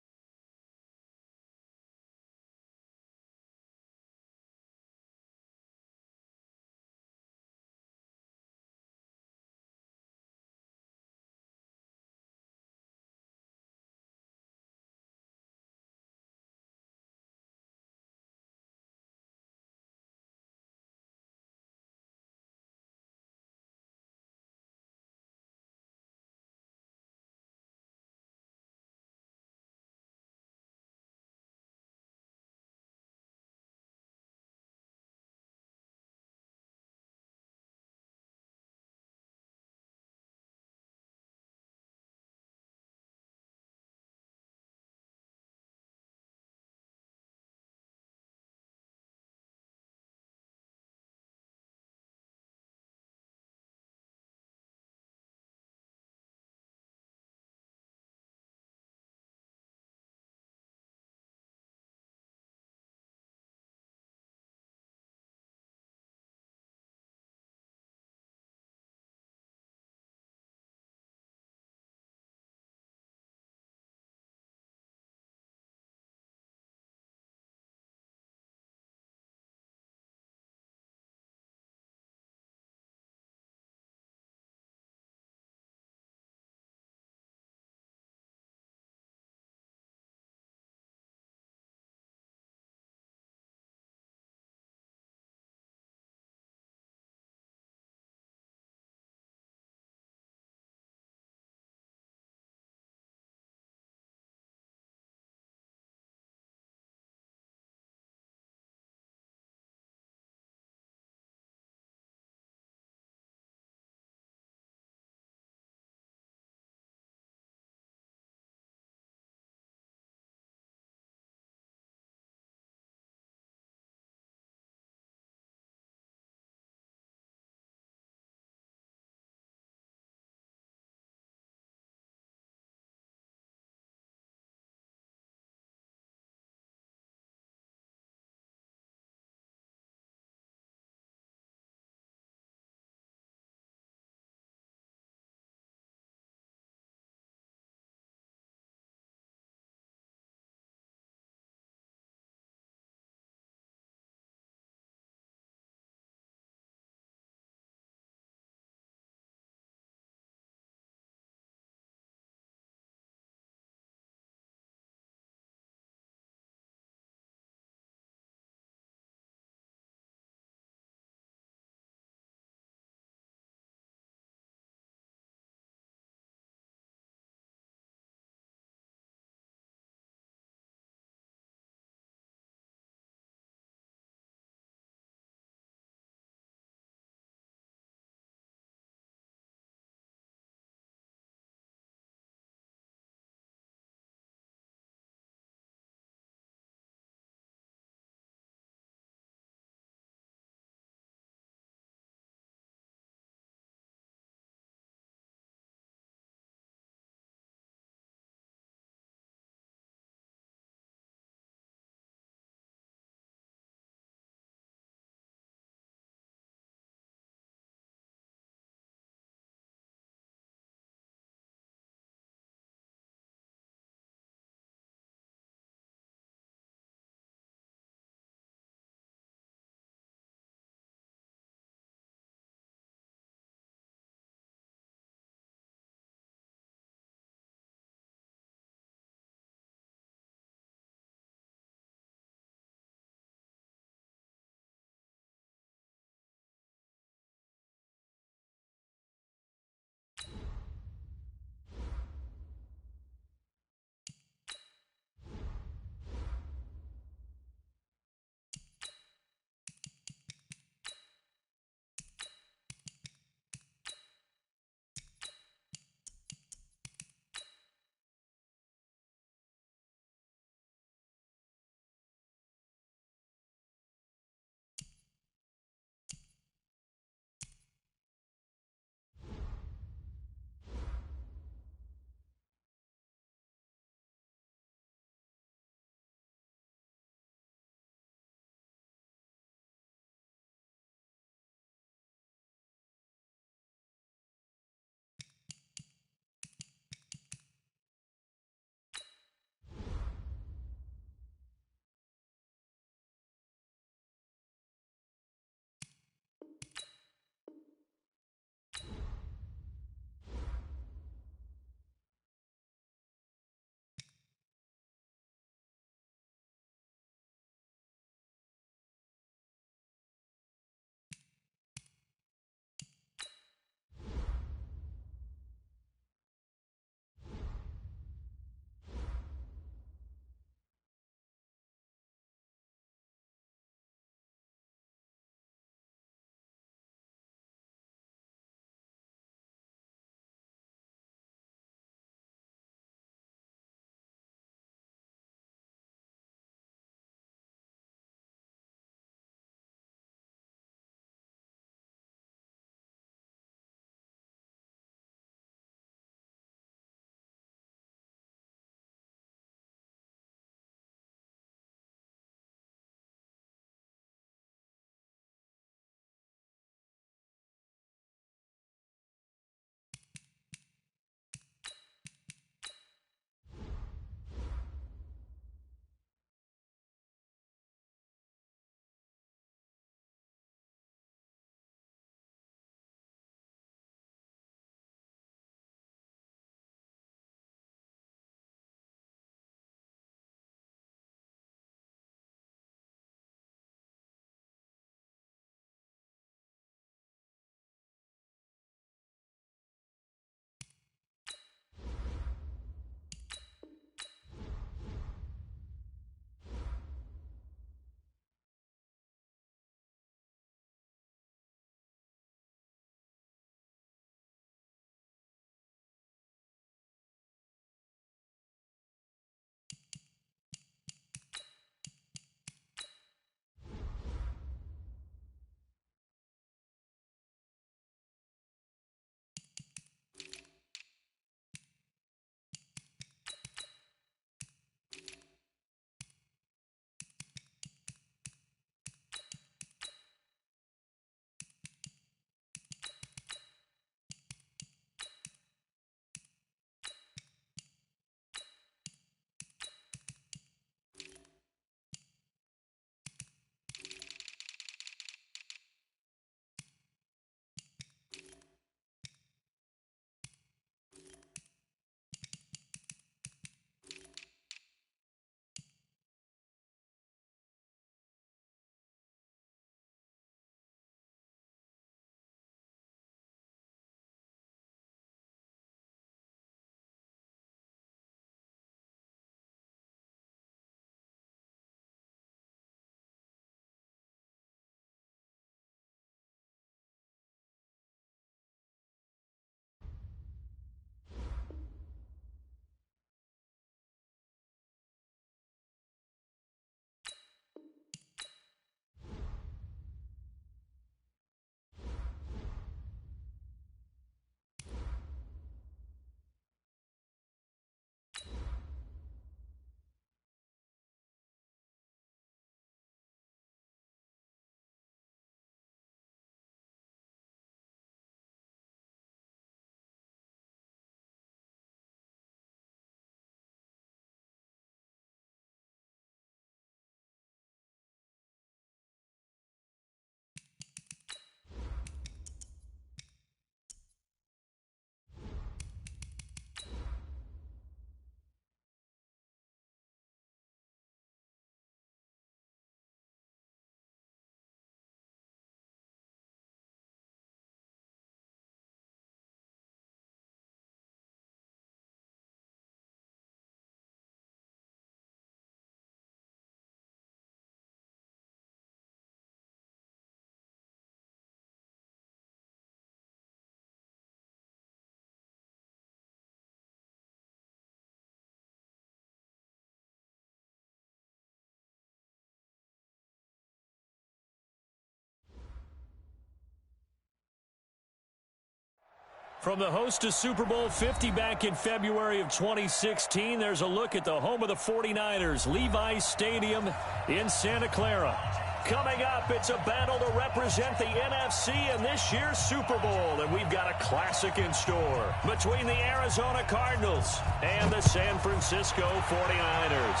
From the host to Super Bowl 50 back in February of 2016, there's a look at the home of the 49ers, Levi's Stadium in Santa Clara. Coming up, it's a battle to represent the NFC in this year's Super Bowl, and we've got a classic in store between the Arizona Cardinals and the San Francisco 49ers.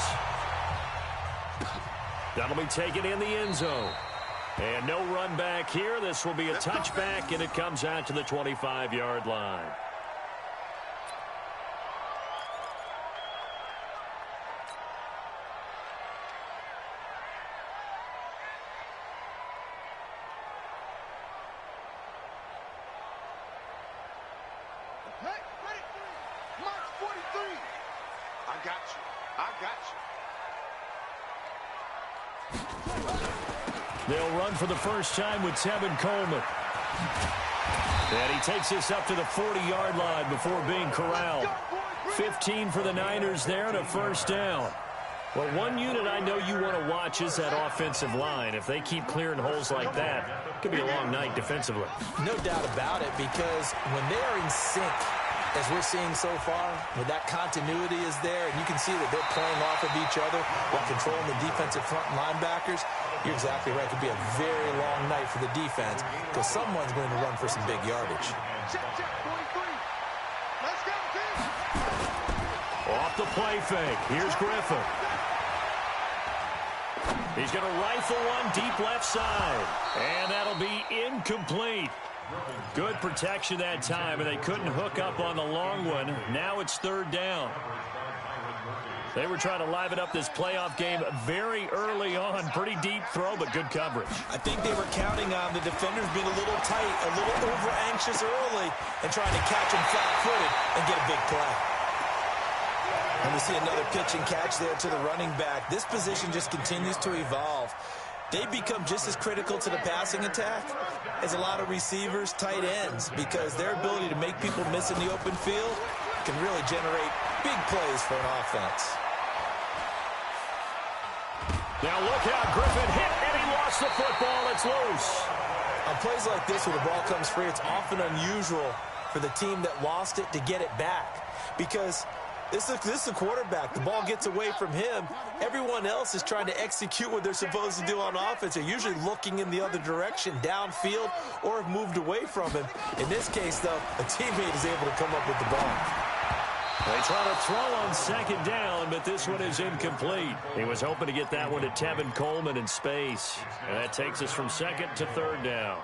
That'll be taken in the end zone. And no run back here. This will be a touchback, and it comes out to the 25-yard line. Hey, ready? Mark 43. I got you. I got you. They'll run for the first time with Tevin Coleman. And he takes this up to the 40-yard line before being corralled. 15 for the Niners there and a first down. Well, one unit I know you want to watch is that offensive line. If they keep clearing holes like that, it could be a long night defensively. No doubt about it, because when they are in sync, as we're seeing so far, when that continuity is there, and you can see that they're playing off of each other while controlling the defensive front linebackers, you're exactly right. It could be a very long night for the defense because someone's going to run for some big yardage. Check, 43. Let's go, team. Off the play fake. Here's Griffin. He's going to rifle one deep left side. And that'll be incomplete. Good protection that time, and they couldn't hook up on the long one. Now it's third down. They were trying to liven up this playoff game very early on. Pretty deep throw, but good coverage. I think they were counting on the defenders being a little tight, a little over-anxious early, and trying to catch him flat-footed and get a big play. And we see another pitch and catch there to the running back. This position just continues to evolve. They become just as critical to the passing attack as a lot of receivers, tight ends, because their ability to make people miss in the open field can really generate big plays for an offense. Now look out, Griffin hit, and he lost the football. It's loose. On plays like this where the ball comes free, it's often unusual for the team that lost it to get it back, because this is the quarterback. The ball gets away from him. Everyone else is trying to execute what they're supposed to do on offense. They're usually looking in the other direction, downfield, or have moved away from him. In this case, though, a teammate is able to come up with the ball. They try to throw on second down, but this one is incomplete. He was hoping to get that one to Tevin Coleman in space. And that takes us from second to third down.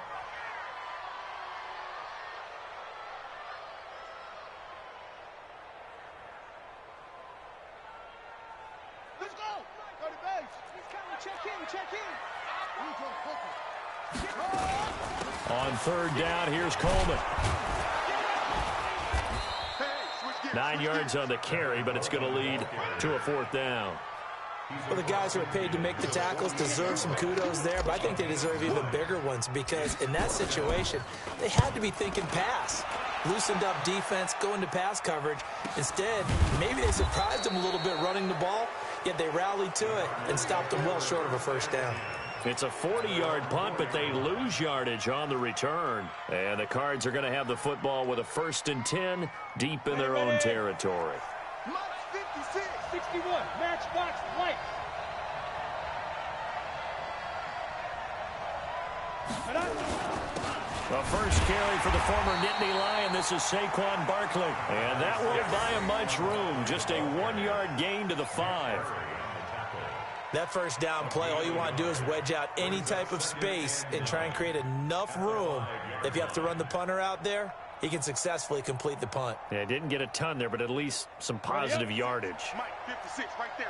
Let's go. Go to base. Check in. On third down, here's Coleman. 9 yards on the carry, but it's going to lead to a fourth down. Well, the guys who are paid to make the tackles deserve some kudos there, but I think they deserve even bigger ones because in that situation, they had to be thinking pass. Loosened up defense, going to pass coverage. Instead, maybe they surprised them a little bit running the ball, yet they rallied to it and stopped them well short of a first down. It's a 40-yard punt, but they lose yardage on the return. And the Cards are going to have the football with a 1st and 10 deep in their own territory. March 56, 61, matchbox white. The first carry for the former Nittany Lion. This is Saquon Barkley. And that won't buy him much room. Just a 1-yard gain to the 5. That first down play, all you want to do is wedge out any type of space and try and create enough room. If you have to run the punter out there, he can successfully complete the punt. Yeah, didn't get a ton there, but at least some positive yardage. Mike, 56, right there,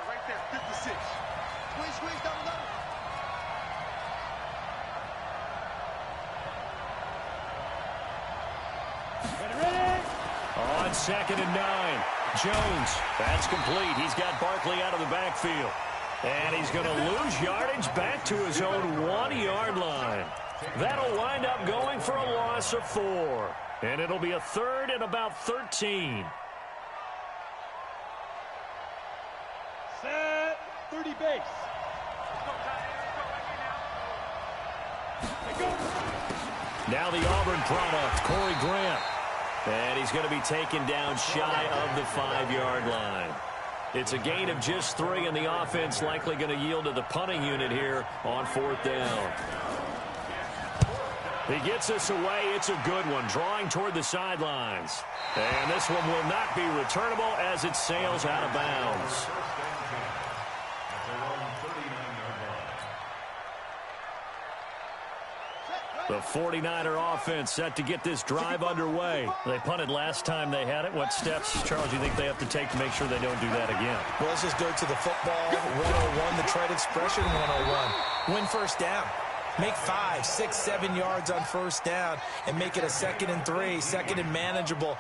56. Squeeze, double. Ready? On 2nd and 9, Jones. That's complete. He's got Barkley out of the backfield. And he's going to lose yardage back to his own 1-yard line. That'll wind up going for a loss of 4. And it'll be a 3rd and about 13. Set, 30 base. Now the Auburn product, Corey Grant. And he's going to be taken down shy of the 5-yard line. It's a gain of just 3, and the offense likely going to yield to the punting unit here on 4th down. He gets us away. It's a good one, drawing toward the sidelines. And this one will not be returnable as it sails out of bounds. The 49er offense set to get this drive underway. They punted last time they had it. What steps, Charles, do you think they have to take to make sure they don't do that again? Well, let's just go to the football 101, the trade expression 101. Win first down. Make 5, 6, 7 yards on first down and make it a 2nd and 3, 2nd and manageable.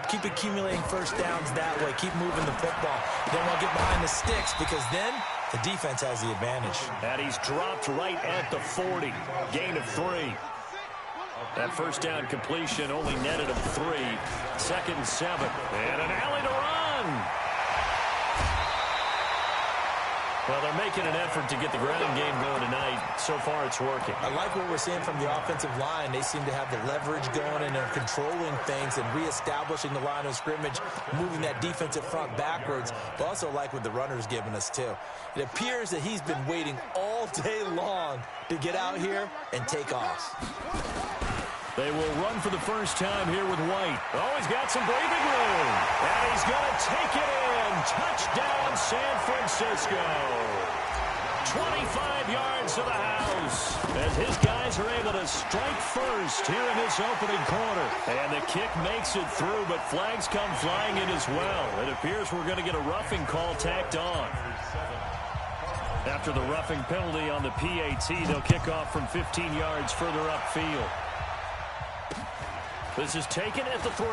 Keep accumulating first downs that way. Keep moving the football. You don't want to get behind the sticks because then the defense has the advantage. And he's dropped right at the 40. Gain of 3. That first down completion only netted of 3. 2nd and 7. And an alley to run. Well, they're making an effort to get the ground game going tonight. So far, it's working. I like what we're seeing from the offensive line. They seem to have the leverage going, and they're controlling things and reestablishing the line of scrimmage, moving that defensive front backwards. But also like what the runner's giving us, too. It appears that he's been waiting all day long to get out here and take off. They will run for the first time here with White. Oh, he's got some breathing room. And he's going to take it in. Touchdown, San Francisco. 25 yards to the house as his guys are able to strike first here in this opening quarter. And the kick makes it through, but flags come flying in as well. It appears we're going to get a roughing call tacked on. After the roughing penalty on the PAT, they'll kick off from 15 yards further upfield. This is taken at the 3.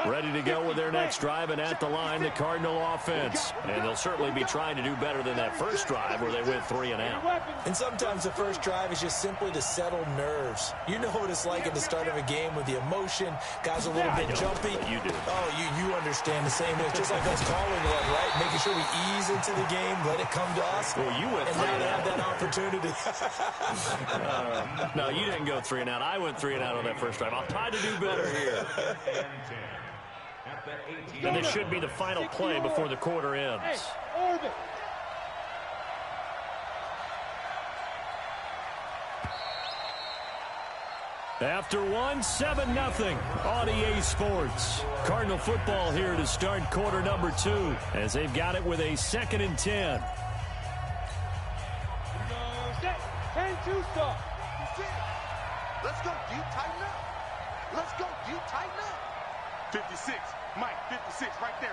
Ready to go with their next drive, and at the line, the Cardinal offense. And they'll certainly be trying to do better than that first drive where they went 3 and out. And sometimes the first drive is just simply to settle nerves. You know what it's like at the start of a game with the emotion. Guys a little bit jumpy. You do. Oh, you understand the same way. It's just like us calling one, right? Making sure we ease into the game, let it come to us. Well, you went and 3 now and they out. have that opportunity. No, you didn't go 3 and out. I went 3 and out on that first drive. I'll try to do better here. And this should be the final play before the quarter ends. After 1, 7-0 on EA Sports. Cardinal football here to start quarter number 2 as they've got it with a 2nd and 10. 10-2 start. Let's go, deep, tighten up. Let's go, deep, tighten up. 56, Mike, 56, right there.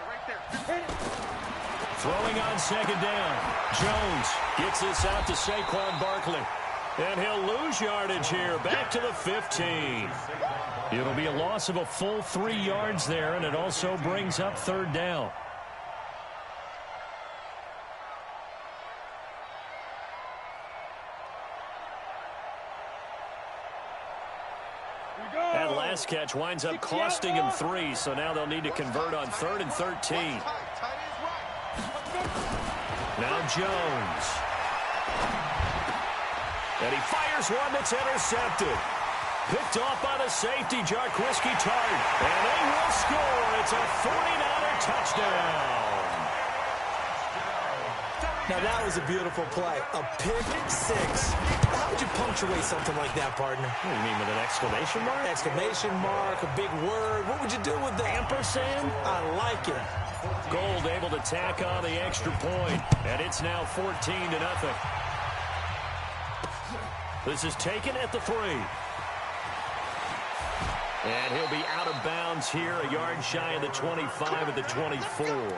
Throwing on 2nd down. Jones gets this out to Saquon Barkley. And he'll lose yardage here, back to the 15. It'll be a loss of a full 3 yards there, and it also brings up 3rd down. That last catch winds up costing him 3, so now they'll need to convert on 3rd and 13. Now Jones. And he fires one that's intercepted. Picked off by the safety, Jarquiski Tart. And they will score. It's a 49er touchdown. Now, that was a beautiful play. A pick 6. How would you punctuate something like that, partner? What do you mean, with an exclamation mark? Exclamation mark, a big word. What would you do with that? Ampersand? I like it. Gold able to tack on the extra point. And it's now 14-0. This is taken at the 3. And he'll be out of bounds here, a yard shy of the 25 at the 24.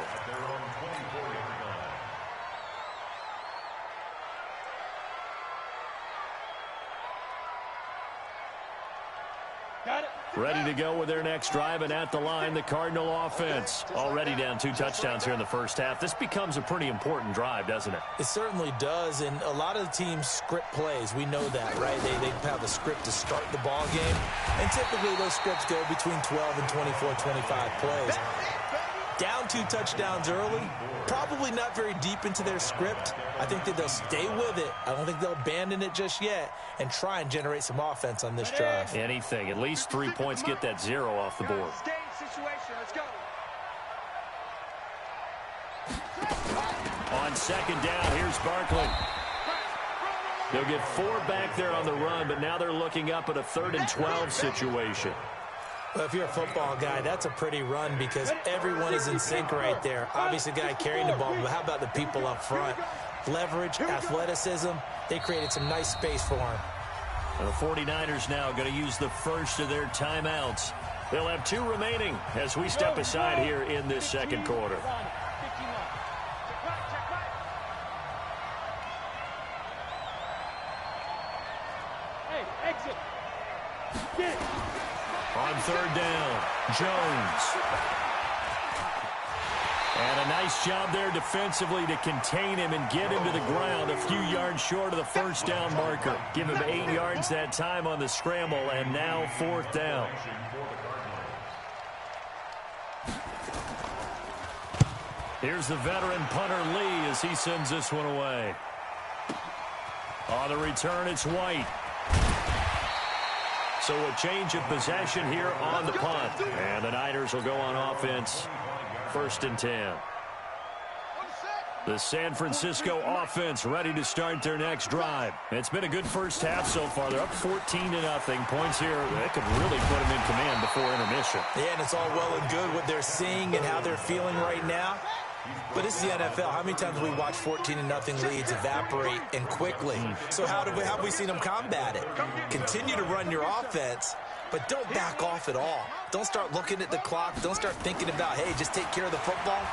Ready to go with their next drive, and at the line, the Cardinal offense. Already down 2 touchdowns here in the first half. This becomes a pretty important drive, doesn't it? It certainly does, and a lot of the teams script plays. We know that, right? They have a script to start the ball game, and typically those scripts go between 12 and 24, 25 plays. Down 2 touchdowns early, probably not very deep into their script. I think that they'll stay with it. I don't think they'll abandon it just yet and try and generate some offense on this drive. Anything. At least 3 points, get that 0 off the board. Let's go. On second down, here's Barkley. They'll get 4 back there on the run, but now they're looking up at a 3rd and 12 situation. Well, if you're a football guy, that's a pretty run because everyone is in sync right there. Obviously, the guy carrying the ball, but how about the people up front? Leverage, athleticism, they created some nice space for him. And the 49ers now going to use the first of their timeouts. They'll have 2 remaining as we step aside here in this second quarter. On 3rd down, Jones. And a nice job there defensively to contain him and get him to the ground a few yards short of the first down marker. Give him 8 yards that time on the scramble, and now 4th down. Here's the veteran punter Lee as he sends this one away. On the return, it's White. So a change of possession here on the punt. And the Niners will go on offense. 1st and 10. The San Francisco offense ready to start their next drive. It's been a good first half so far. They're up 14-0. Points here that could really put them in command before intermission. Yeah, and it's all well and good what they're seeing and how they're feeling right now. But this is the NFL. How many times have we watched 14-0 leads evaporate and quickly? So how have we seen them combat it? Continue to run your offense, but don't back off at all. Don't start looking at the clock. Don't start thinking about, hey, just take care of the football.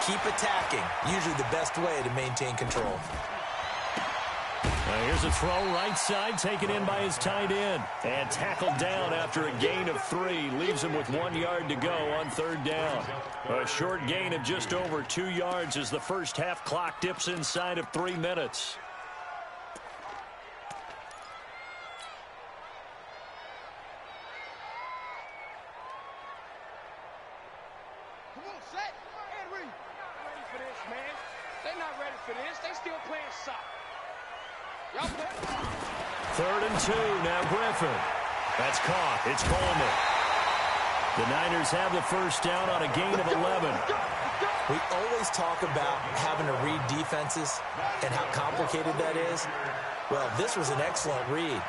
Keep attacking. Usually the best way to maintain control. Here's a throw right side, taken in by his tight end. And tackled down after a gain of 3. Leaves him with 1 yard to go on 3rd down. A short gain of just over 2 yards as the first half clock dips inside of 3 minutes. Come on, set. Henry. Not ready for this, man. They're not ready for this. They still playing soft. 3rd and 2, now Griffin. That's caught. It's Coleman. The Niners have the first down on a gain of 11. We always talk about having to read defenses and how complicated that is. Well, this was an excellent read.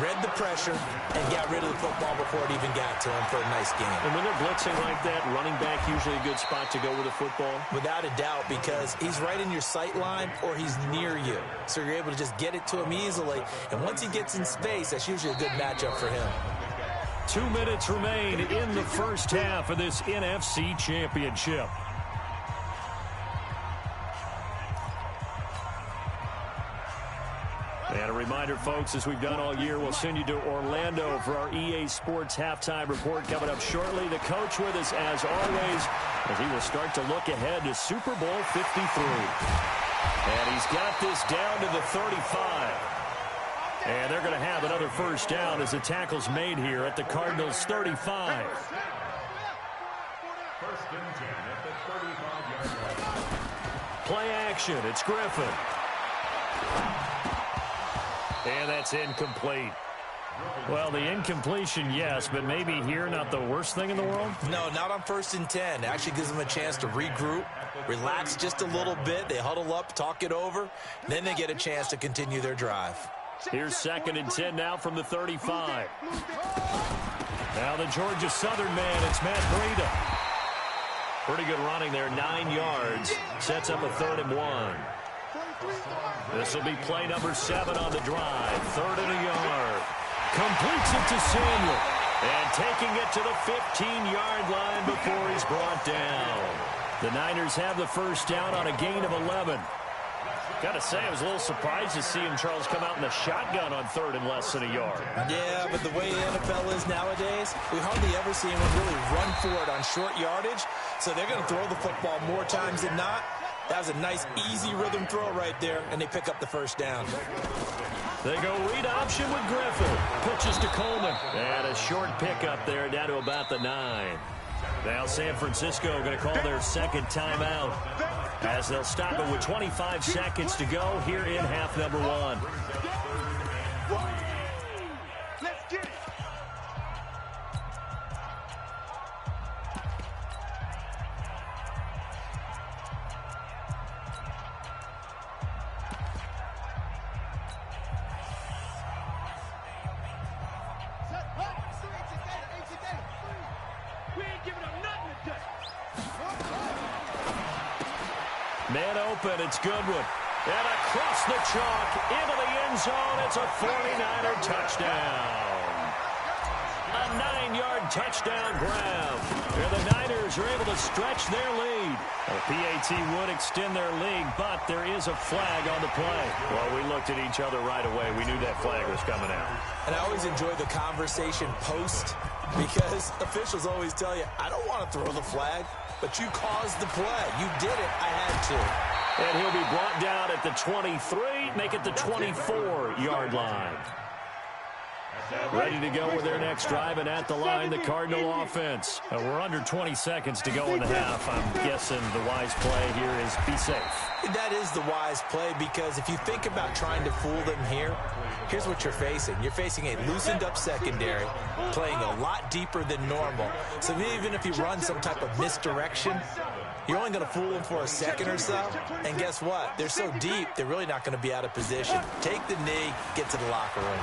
Read the pressure and got rid of the football before it even got to him for a nice game. And when they're blitzing like that, running back usually a good spot to go with the football? Without a doubt, because he's right in your sight line or he's near you. So you're able to just get it to him easily. And once he gets in space, that's usually a good matchup for him. 2 minutes remain in the first half of this NFC Championship. And a reminder, folks, as we've done all year, we'll send you to Orlando for our EA Sports halftime report coming up shortly. The coach with us, as always, as he will start to look ahead to Super Bowl 53. And he's got this down to the 35. And they're going to have another first down as the tackle's made here at the Cardinals' 35. 1st and 10 at the 35-yard line. Play action. It's Griffin. And that's incomplete. Well, the incompletion, yes, but maybe here not the worst thing in the world? No, not on 1st and 10. It actually gives them a chance to regroup, relax just a little bit. They huddle up, talk it over, then they get a chance to continue their drive. Here's 2nd and 10 now from the 35. Now the Georgia Southern man, it's Matt Breida. Pretty good running there, 9 yards. Sets up a 3rd and 1. This will be play number 7 on the drive. 3rd and a yard. Completes it to Samuel. And taking it to the 15-yard line before he's brought down. The Niners have the first down on a gain of 11. Got to say, I was a little surprised to see him, Charles, come out in the shotgun on 3rd and less than a yard. Yeah, but the way the NFL is nowadays, we hardly ever see anyone really run for it on short yardage. So they're going to throw the football more times than not. That was a nice, easy rhythm throw right there, and they pick up the first down. They go read option with Griffin. Pitches to Coleman. And a short pickup there down to about the 9. Now San Francisco going to call their second timeout as they'll stop it with 25 seconds to go here in half number one. Let's get it. We ain't giving up nothing today. Man open, it's Goodwin. And across the chalk, into the end zone, it's a 49er touchdown. A 9-yard touchdown grab. And the Niners are able to stretch their lead. The PAT would extend their lead, but there is a flag on the play. Well, we looked at each other right away. We knew that flag was coming out. And I always enjoy the conversation post because officials always tell you, I don't want to throw the flag, but you caused the play. You did it. I had to. And he'll be brought down at the 23, make it the 24-yard line. Ready to go with their next drive, and at the line, the Cardinal offense. We're under 20 seconds to go in the half. I'm guessing the wise play here is be safe. That is the wise play because if you think about trying to fool them here, here's what you're facing. You're facing a loosened-up secondary, playing a lot deeper than normal. So even if you run some type of misdirection, you're only going to fool them for a second or so. And guess what? They're so deep, they're really not going to be out of position. Take the knee, get to the locker room.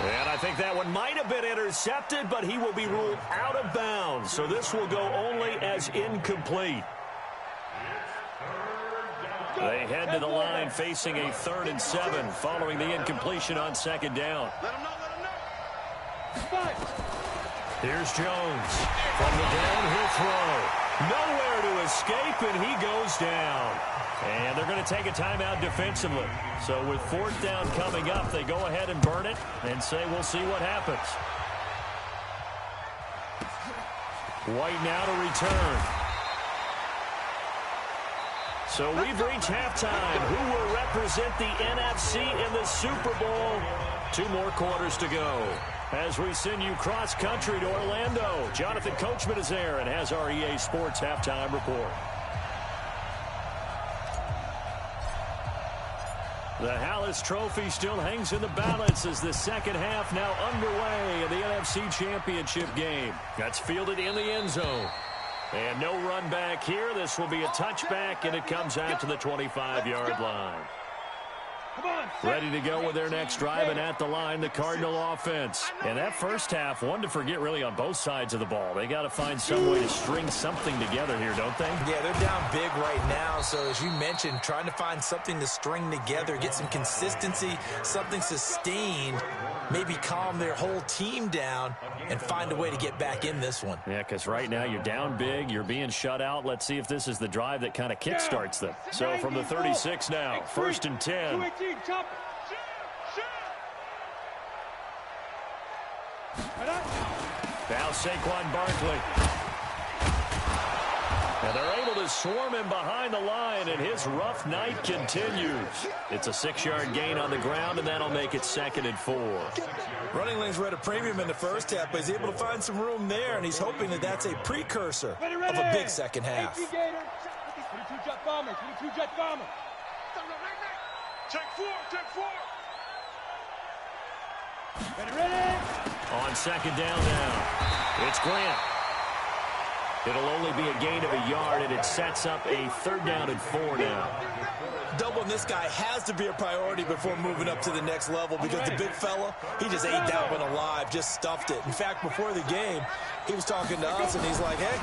And I think that one might have been intercepted, but he will be ruled out of bounds. So this will go only as incomplete. They head to the line facing a 3rd and 7 following the incompletion on 2nd down. Let him know, let him know. Here's Jones from the downhill throw. Nowhere to escape, and he goes down. And they're going to take a timeout defensively. So with 4th down coming up, they go ahead and burn it and say we'll see what happens. White now to return. So we've reached halftime. Who will represent the NFC in the Super Bowl? 2 more quarters to go. As we send you cross-country to Orlando, Jonathan Coachman is there and has our EA Sports halftime report. The Hallis Trophy still hangs in the balance as the second half now underway in the NFC Championship game. That's fielded in the end zone. And no run back here. This will be a touchback, and it comes out to the 25-yard line. Ready to go with their next drive, and at the line, the Cardinal offense. And that first half, one to forget really on both sides of the ball. They got to find some way to string something together here, don't they? Yeah, they're down big right now. So as you mentioned, trying to find something to string together, get some consistency, something sustained, maybe calm their whole team down and find a way to get back in this one. Yeah, because right now you're down big, you're being shut out. Let's see if this is the drive that kind of kickstarts them. So from the 36 now, 1st and 10. Now Saquon Barkley. And they're able to swarm him behind the line, and his rough night continues. It's a 6-yard gain on the ground, and that'll make it 2nd and 4. Running lanes were at a premium in the first half, but he's able to find some room there, and he's hoping that that's a precursor of a big second half. 22-jet bomber, 22-jet bomber. Check 4, check 4. Ready. On 2nd down now, it's Grant. It'll only be a gain of a yard, and it sets up a 3rd down and 4 now. Doubling this guy has to be a priority before moving up to the next level because the big fella, he just ate that one alive, just stuffed it. In fact, before the game, he was talking to us, and he's like, hey,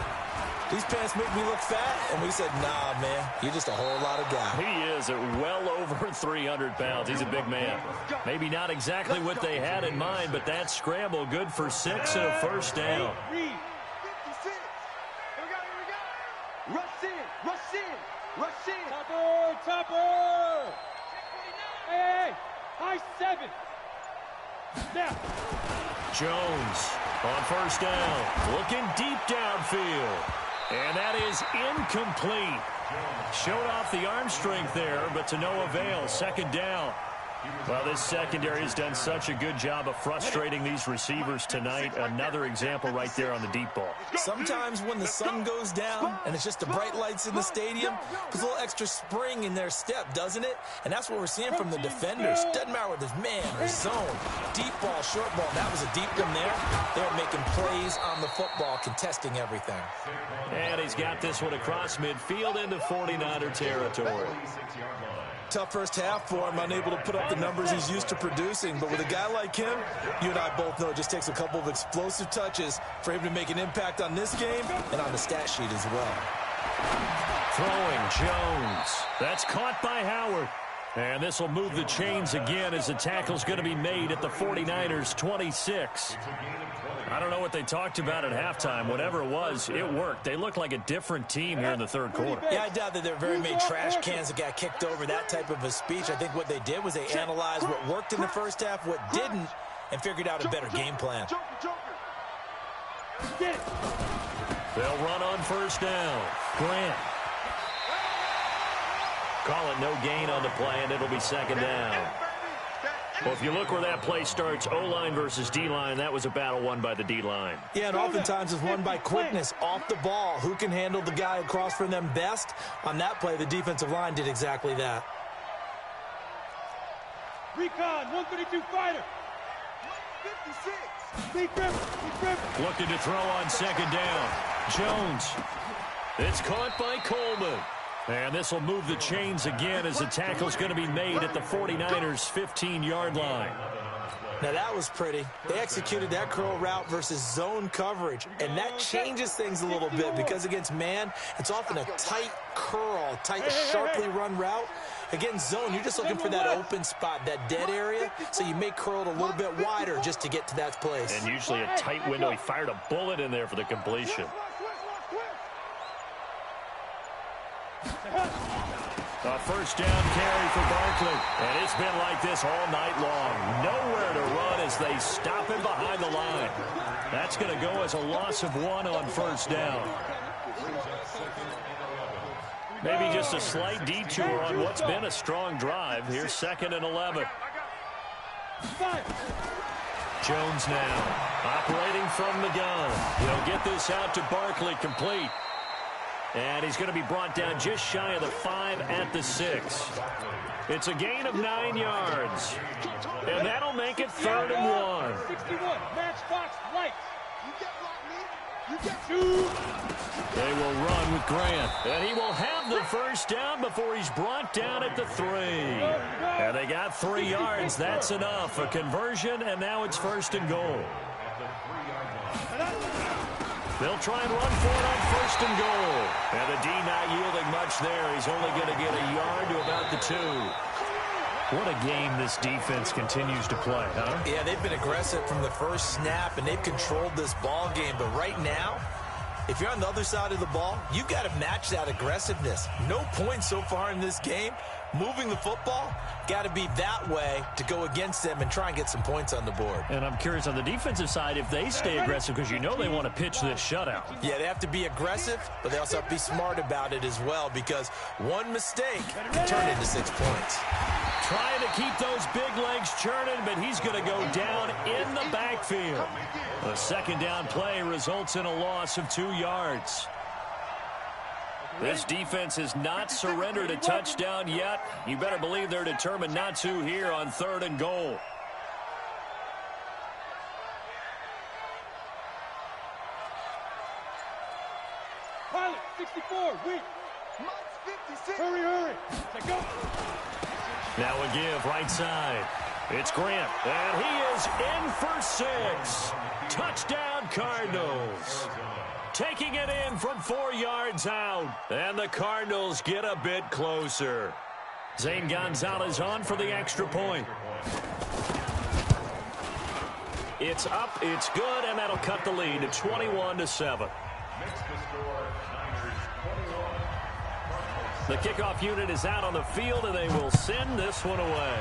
these pants make me look fat. And we said, nah, man, you're just a whole lot of guy. He is at well over 300 pounds. He's a big man. Maybe not exactly what they had in mind, but that scramble good for 6 and a 1st down. Rush in. Topper. Hey, high 7. Now. Jones on 1st down, looking deep downfield. And that is incomplete. Showed off the arm strength there, but to no avail. 2nd down. Well, this secondary has done such a good job of frustrating these receivers tonight. Another example right there on the deep ball. Sometimes when the sun goes down and it's just the bright lights in the stadium, there's a little extra spring in their step, doesn't it? And that's what we're seeing from the defenders. Doesn't matter whether it's man or zone, deep ball, short ball. That was a deep one there. They're making plays on the football, contesting everything. And he's got this one across midfield into 49er territory. Tough first half for him, unable to put up the numbers he's used to producing. But with a guy like him, you and I both know it just takes a couple of explosive touches for him to make an impact on this game and on the stat sheet as well. Throwing Jones. That's caught by Howard. And this will move the chains again as the tackle's going to be made at the 49ers 26. I don't know what they talked about at halftime. Whatever it was, it worked. They looked like a different team here in the third quarter. Yeah, I doubt that there were very many trash cans that got kicked over, that type of a speech. I think what they did was they analyzed what worked in the first half, what didn't, and figured out a better game plan. They'll run on first down. Grant. Call it no gain on the play, and it'll be second down. Well, if you look where that play starts, O-line versus D-line, that was a battle won by the D-line. Yeah, and oftentimes it's won by quickness off the ball. Who can handle the guy across from them best? On that play, the defensive line did exactly that. Recon, 132 fighter. 156. Looking to throw on second down. Jones. It's caught by Coleman. And this will move the chains again as the tackle's going to be made at the 49ers' 15-yard line. Now, that was pretty. They executed that curl route versus zone coverage, and that changes things a little bit because against man, it's often a tight curl, tight, sharply run route. Against zone, you're just looking for that open spot, that dead area, so you may curl it a little bit wider just to get to that place. And usually a tight window. He fired a bullet in there for the completion. A first down carry for Barkley. And it's been like this all night long. Nowhere to run as they stop him behind the line. That's going to go as a loss of 1 on first down. Maybe just a slight detour on what's been a strong drive. Here's 2nd and 11. Jones now operating from the gun. He'll get this out to Barkley, complete. And he's going to be brought down just shy of the 5 at the 6. It's a gain of 9 yards. And that'll make it 3rd and 1. 61, matchbox lights. You get me. You get 2. They will run with Grant. And he will have the first down before he's brought down at the 3. And they got 3 yards. That's enough. A conversion, and now it's 1st and goal. They'll try and run for it on 1st and goal. And the D not yielding much there. He's only going to get a yard to about the 2. What a game this defense continues to play, huh? Yeah, they've been aggressive from the first snap, and they've controlled this ball game. But right now, if you're on the other side of the ball, you've got to match that aggressiveness. No points so far in this game. Moving the football, got to be that way to go against them and try and get some points on the board. And I'm curious on the defensive side if they stay aggressive because you know they want to pitch this shutout. Yeah, they have to be aggressive, but they also have to be smart about it as well because one mistake can turn into 6 points. Trying to keep those big legs churning, but he's going to go down in the backfield. A 2nd down play results in a loss of 2 yards. This defense has not surrendered a touchdown yet. You better believe they're determined not to here on 3rd and goal. Pilot, 64, weak. Hurry. Go. Now a give right side. It's Grant, and he is in for 6. Touchdown, Cardinals. Taking it in from 4 yards out. And the Cardinals get a bit closer. Zane Gonzalez on for the extra point. It's up, it's good, and that'll cut the lead to 21-7. The kickoff unit is out on the field, and they will send this one away.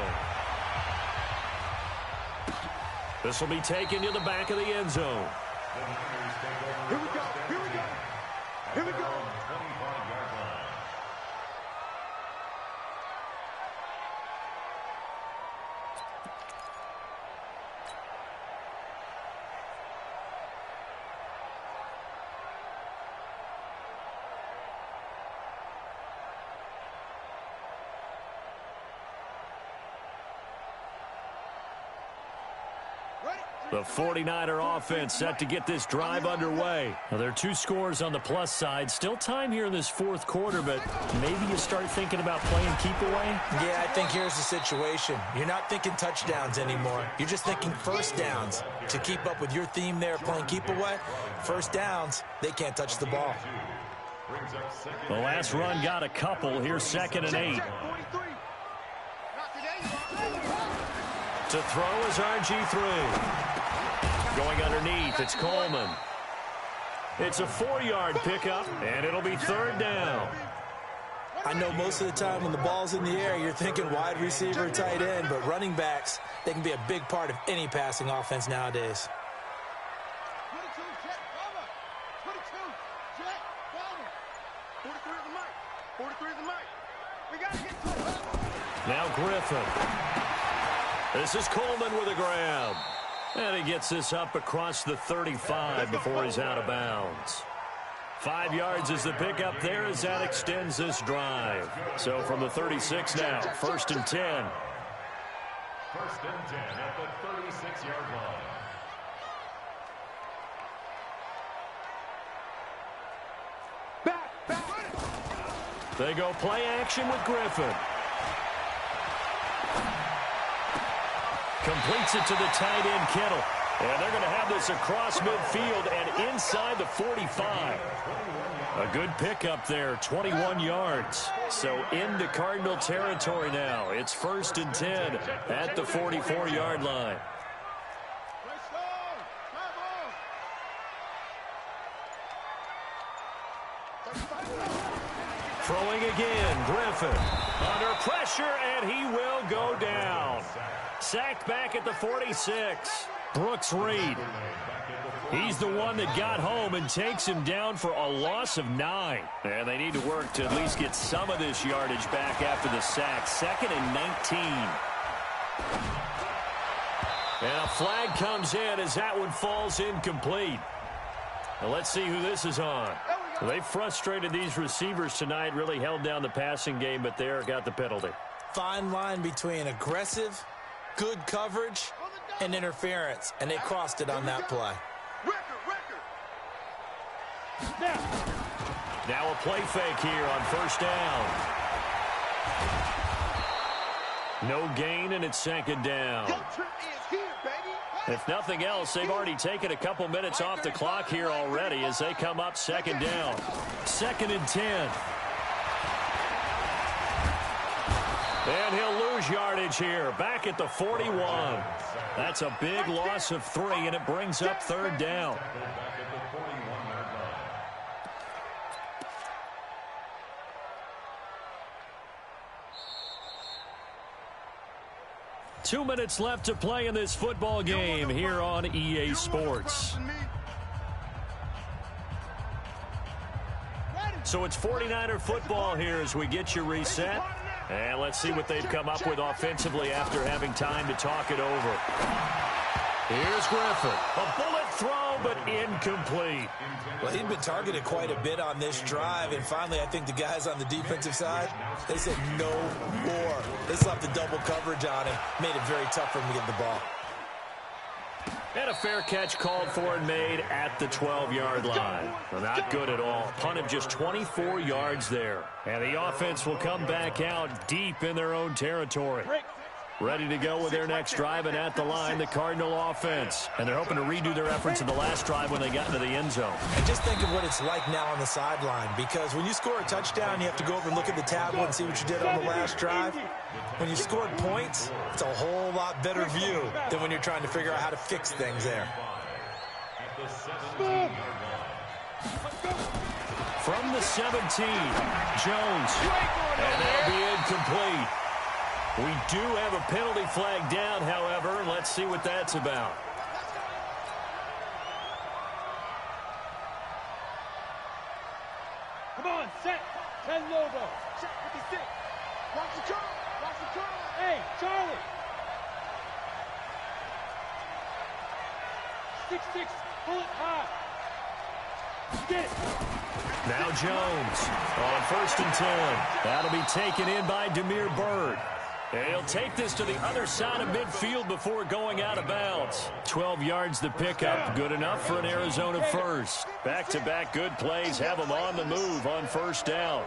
This will be taken to the back of the end zone. Here we go. The 49er offense set to get this drive underway. Well, there are 2 scores on the plus side. Still time here in this fourth quarter, but maybe you start thinking about playing keep away? Yeah, I think here's the situation. You're not thinking touchdowns anymore. You're just thinking first downs. To keep up with your theme there, playing keep away, first downs, they can't touch the ball. The last run got a couple. Here's 2nd and 8. To throw is RG3. Going underneath, it's Coleman. It's a 4-yard pickup, and it'll be 3rd down. I know most of the time when the ball's in the air, you're thinking wide receiver, tight end, but running backs, they can be a big part of any passing offense nowadays. 22, jet, bomber. 22, jet, bomber. 43 is the mic. 43 is the mic. We got to get to it. Now Griffin. This is Coleman with a grab. And he gets this up across the 35 before he's out of bounds. 5 yards is the pickup there as that extends this drive. So from the 36 now, 1st and 10. 1st and 10 at the 36-yard line. Back. They go play action with Griffin. Completes it to the tight end, Kittle. And they're going to have this across midfield and inside the 45. A good pickup there, 21 yards. So into Cardinal territory now. It's 1st and 10 at the 44-yard line. Throwing again, Griffin. Under pressure, and he will go down. Sacked back at the 46. Brooks Reed. He's the one that got home and takes him down for a loss of 9. And they need to work to at least get some of this yardage back after the sack. 2nd and 19. And a flag comes in as that one falls incomplete. Now let's see who this is on. Well, they frustrated these receivers tonight, really held down the passing game, but there got the penalty. Fine line between aggressive, good coverage, and interference, and they crossed it on that play. Now a play fake here on 1st down. No gain, and it's 2nd down. If nothing else, they've already taken a couple minutes off the clock here already as they come up 2nd down. 2nd and 10. And he'll lose yardage here, back at the 41. That's a big loss of 3, and it brings up 3rd down. 2 minutes left to play in this football game here on EA Sports. So it's 49er football here as we get you reset. And let's see what they've come up with offensively after having time to talk it over. Here's Griffin. A bullet throw, but incomplete. Well, he'd been targeted quite a bit on this drive, and finally I think the guys on the defensive side, they said no more. They slapped the double coverage on him, made it very tough for him to get the ball. And a fair catch called for and made at the 12-yard line. Well, not good at all. Punt of just 24 yards there. And the offense will come back out deep in their own territory. Ready to go with their next drive, and at the line, the Cardinal offense. And they're hoping to redo their efforts in the last drive when they got into the end zone. And just think of what it's like now on the sideline, because when you score a touchdown, you have to go over and look at the tablet and see what you did on the last drive. When you scored points, it's a whole lot better view than when you're trying to figure out how to fix things there. From the 17, Jones. And that'll be incomplete. We do have a penalty flag down, however. Let's see what that's about. Come on, set. 10 Lobo. Check 56. Watch the curl. Watch the curl. Hey, Charlie. 6-6. Pull it high. Get it. Now Jones on 1st and 10. That'll be taken in by Damiere Byrd. And he'll take this to the other side of midfield before going out of bounds. 12 yards the pickup, good enough for an Arizona first. Back-to-back good plays have them on the move on first down.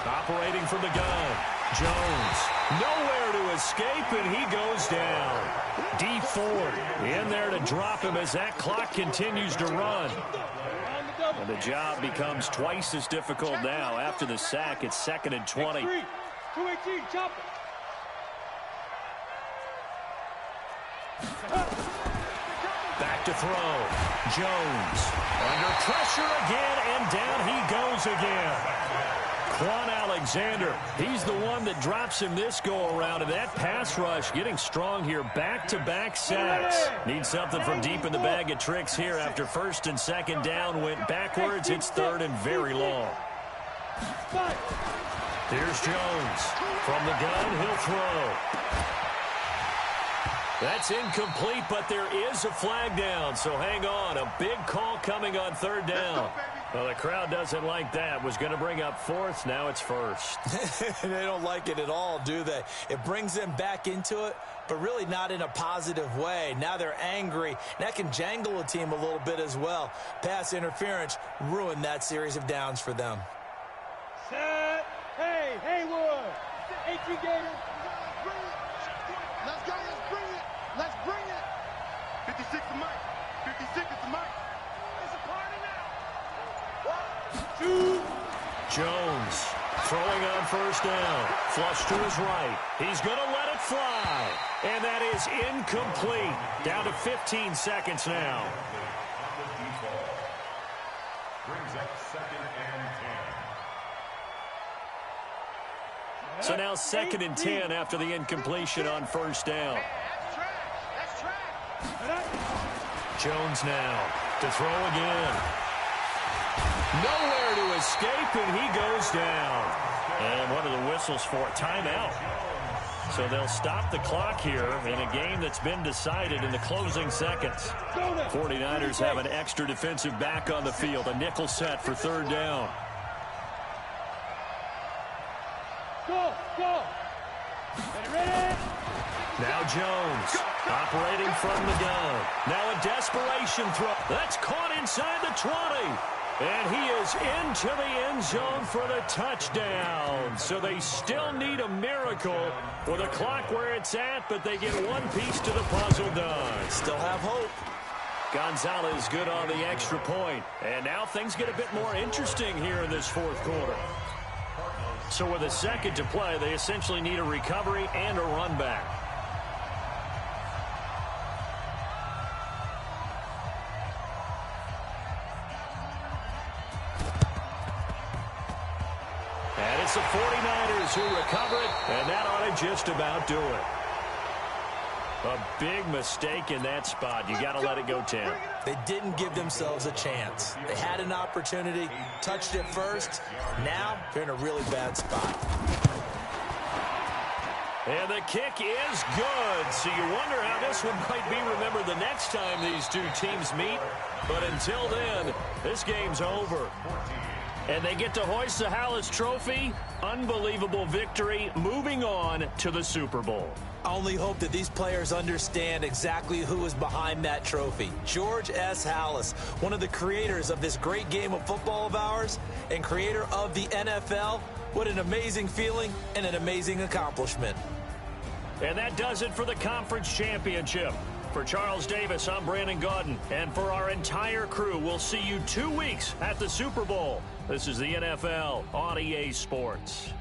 Operating from the gun, Jones. Nowhere to escape, and he goes down. D Ford in there to drop him as that clock continues to run. And the job becomes twice as difficult now. After the sack, it's 2nd and 20. 218, chop it. Back to throw. Jones under pressure again, and down he goes again. Quan Alexander, he's the one that drops him this go-around, and that pass rush getting strong here. Back-to-back sacks. Need something from deep in the bag of tricks here after 1st and 2nd down went backwards. It's 3rd and very long. Here's Jones. From the gun, he'll throw. That's incomplete, but there is a flag down, so hang on. A big call coming on 3rd down. Well, the crowd doesn't like that. Was going to bring up 4th. Now it's 1st. They don't like it at all, do they? It brings them back into it, but really not in a positive way. Now they're angry. That can jangle a team a little bit as well. Pass interference ruined that series of downs for them. Set. Hey, Haywood. 18 Gators. Let's go. Let's bring it. Let's bring it. 56 to Mike. 56 to Mike. It's a party now. 1, 2. Jones throwing on 1st down. Flush to his right. He's going to let it fly. And that is incomplete. Down to 15 seconds now. Brings up 2nd and 10. So now 2nd and 10 after the incompletion on 1st down. That's track. Jones now to throw again. Nowhere to escape, and he goes down. And what are the whistles for? Timeout. So they'll stop the clock here in a game that's been decided in the closing seconds. 49ers have an extra defensive back on the field. A nickel set for 3rd down. Go. Ready? Now Jones operating from the gun. Now a desperation throw. That's caught inside the 20. And he is into the end zone for the touchdown. So they still need a miracle with a clock where it's at, but they get one piece to the puzzle done. Still have hope. Gonzalez good on the extra point. And now things get a bit more interesting here in this 4th quarter. So with a 2nd to play, they essentially need a recovery and a run back. And it's the 49ers who recover it, and that ought to just about do it. A big mistake in that spot. You got to let it go, Tim. They didn't give themselves a chance. They had an opportunity, touched it first. Now they're in a really bad spot. And the kick is good. So you wonder how this one might be remembered the next time these two teams meet. But until then, this game's over. And they get to hoist the Hallis Trophy. Unbelievable victory. Moving on to the Super Bowl. I only hope that these players understand exactly who is behind that trophy. George S. Hallis, one of the creators of this great game of football of ours and creator of the NFL. What an amazing feeling and an amazing accomplishment. And that does it for the conference championship. For Charles Davis, I'm Brandon Gaudin. And for our entire crew, we'll see you 2 weeks at the Super Bowl. This is the NFL on EA Sports.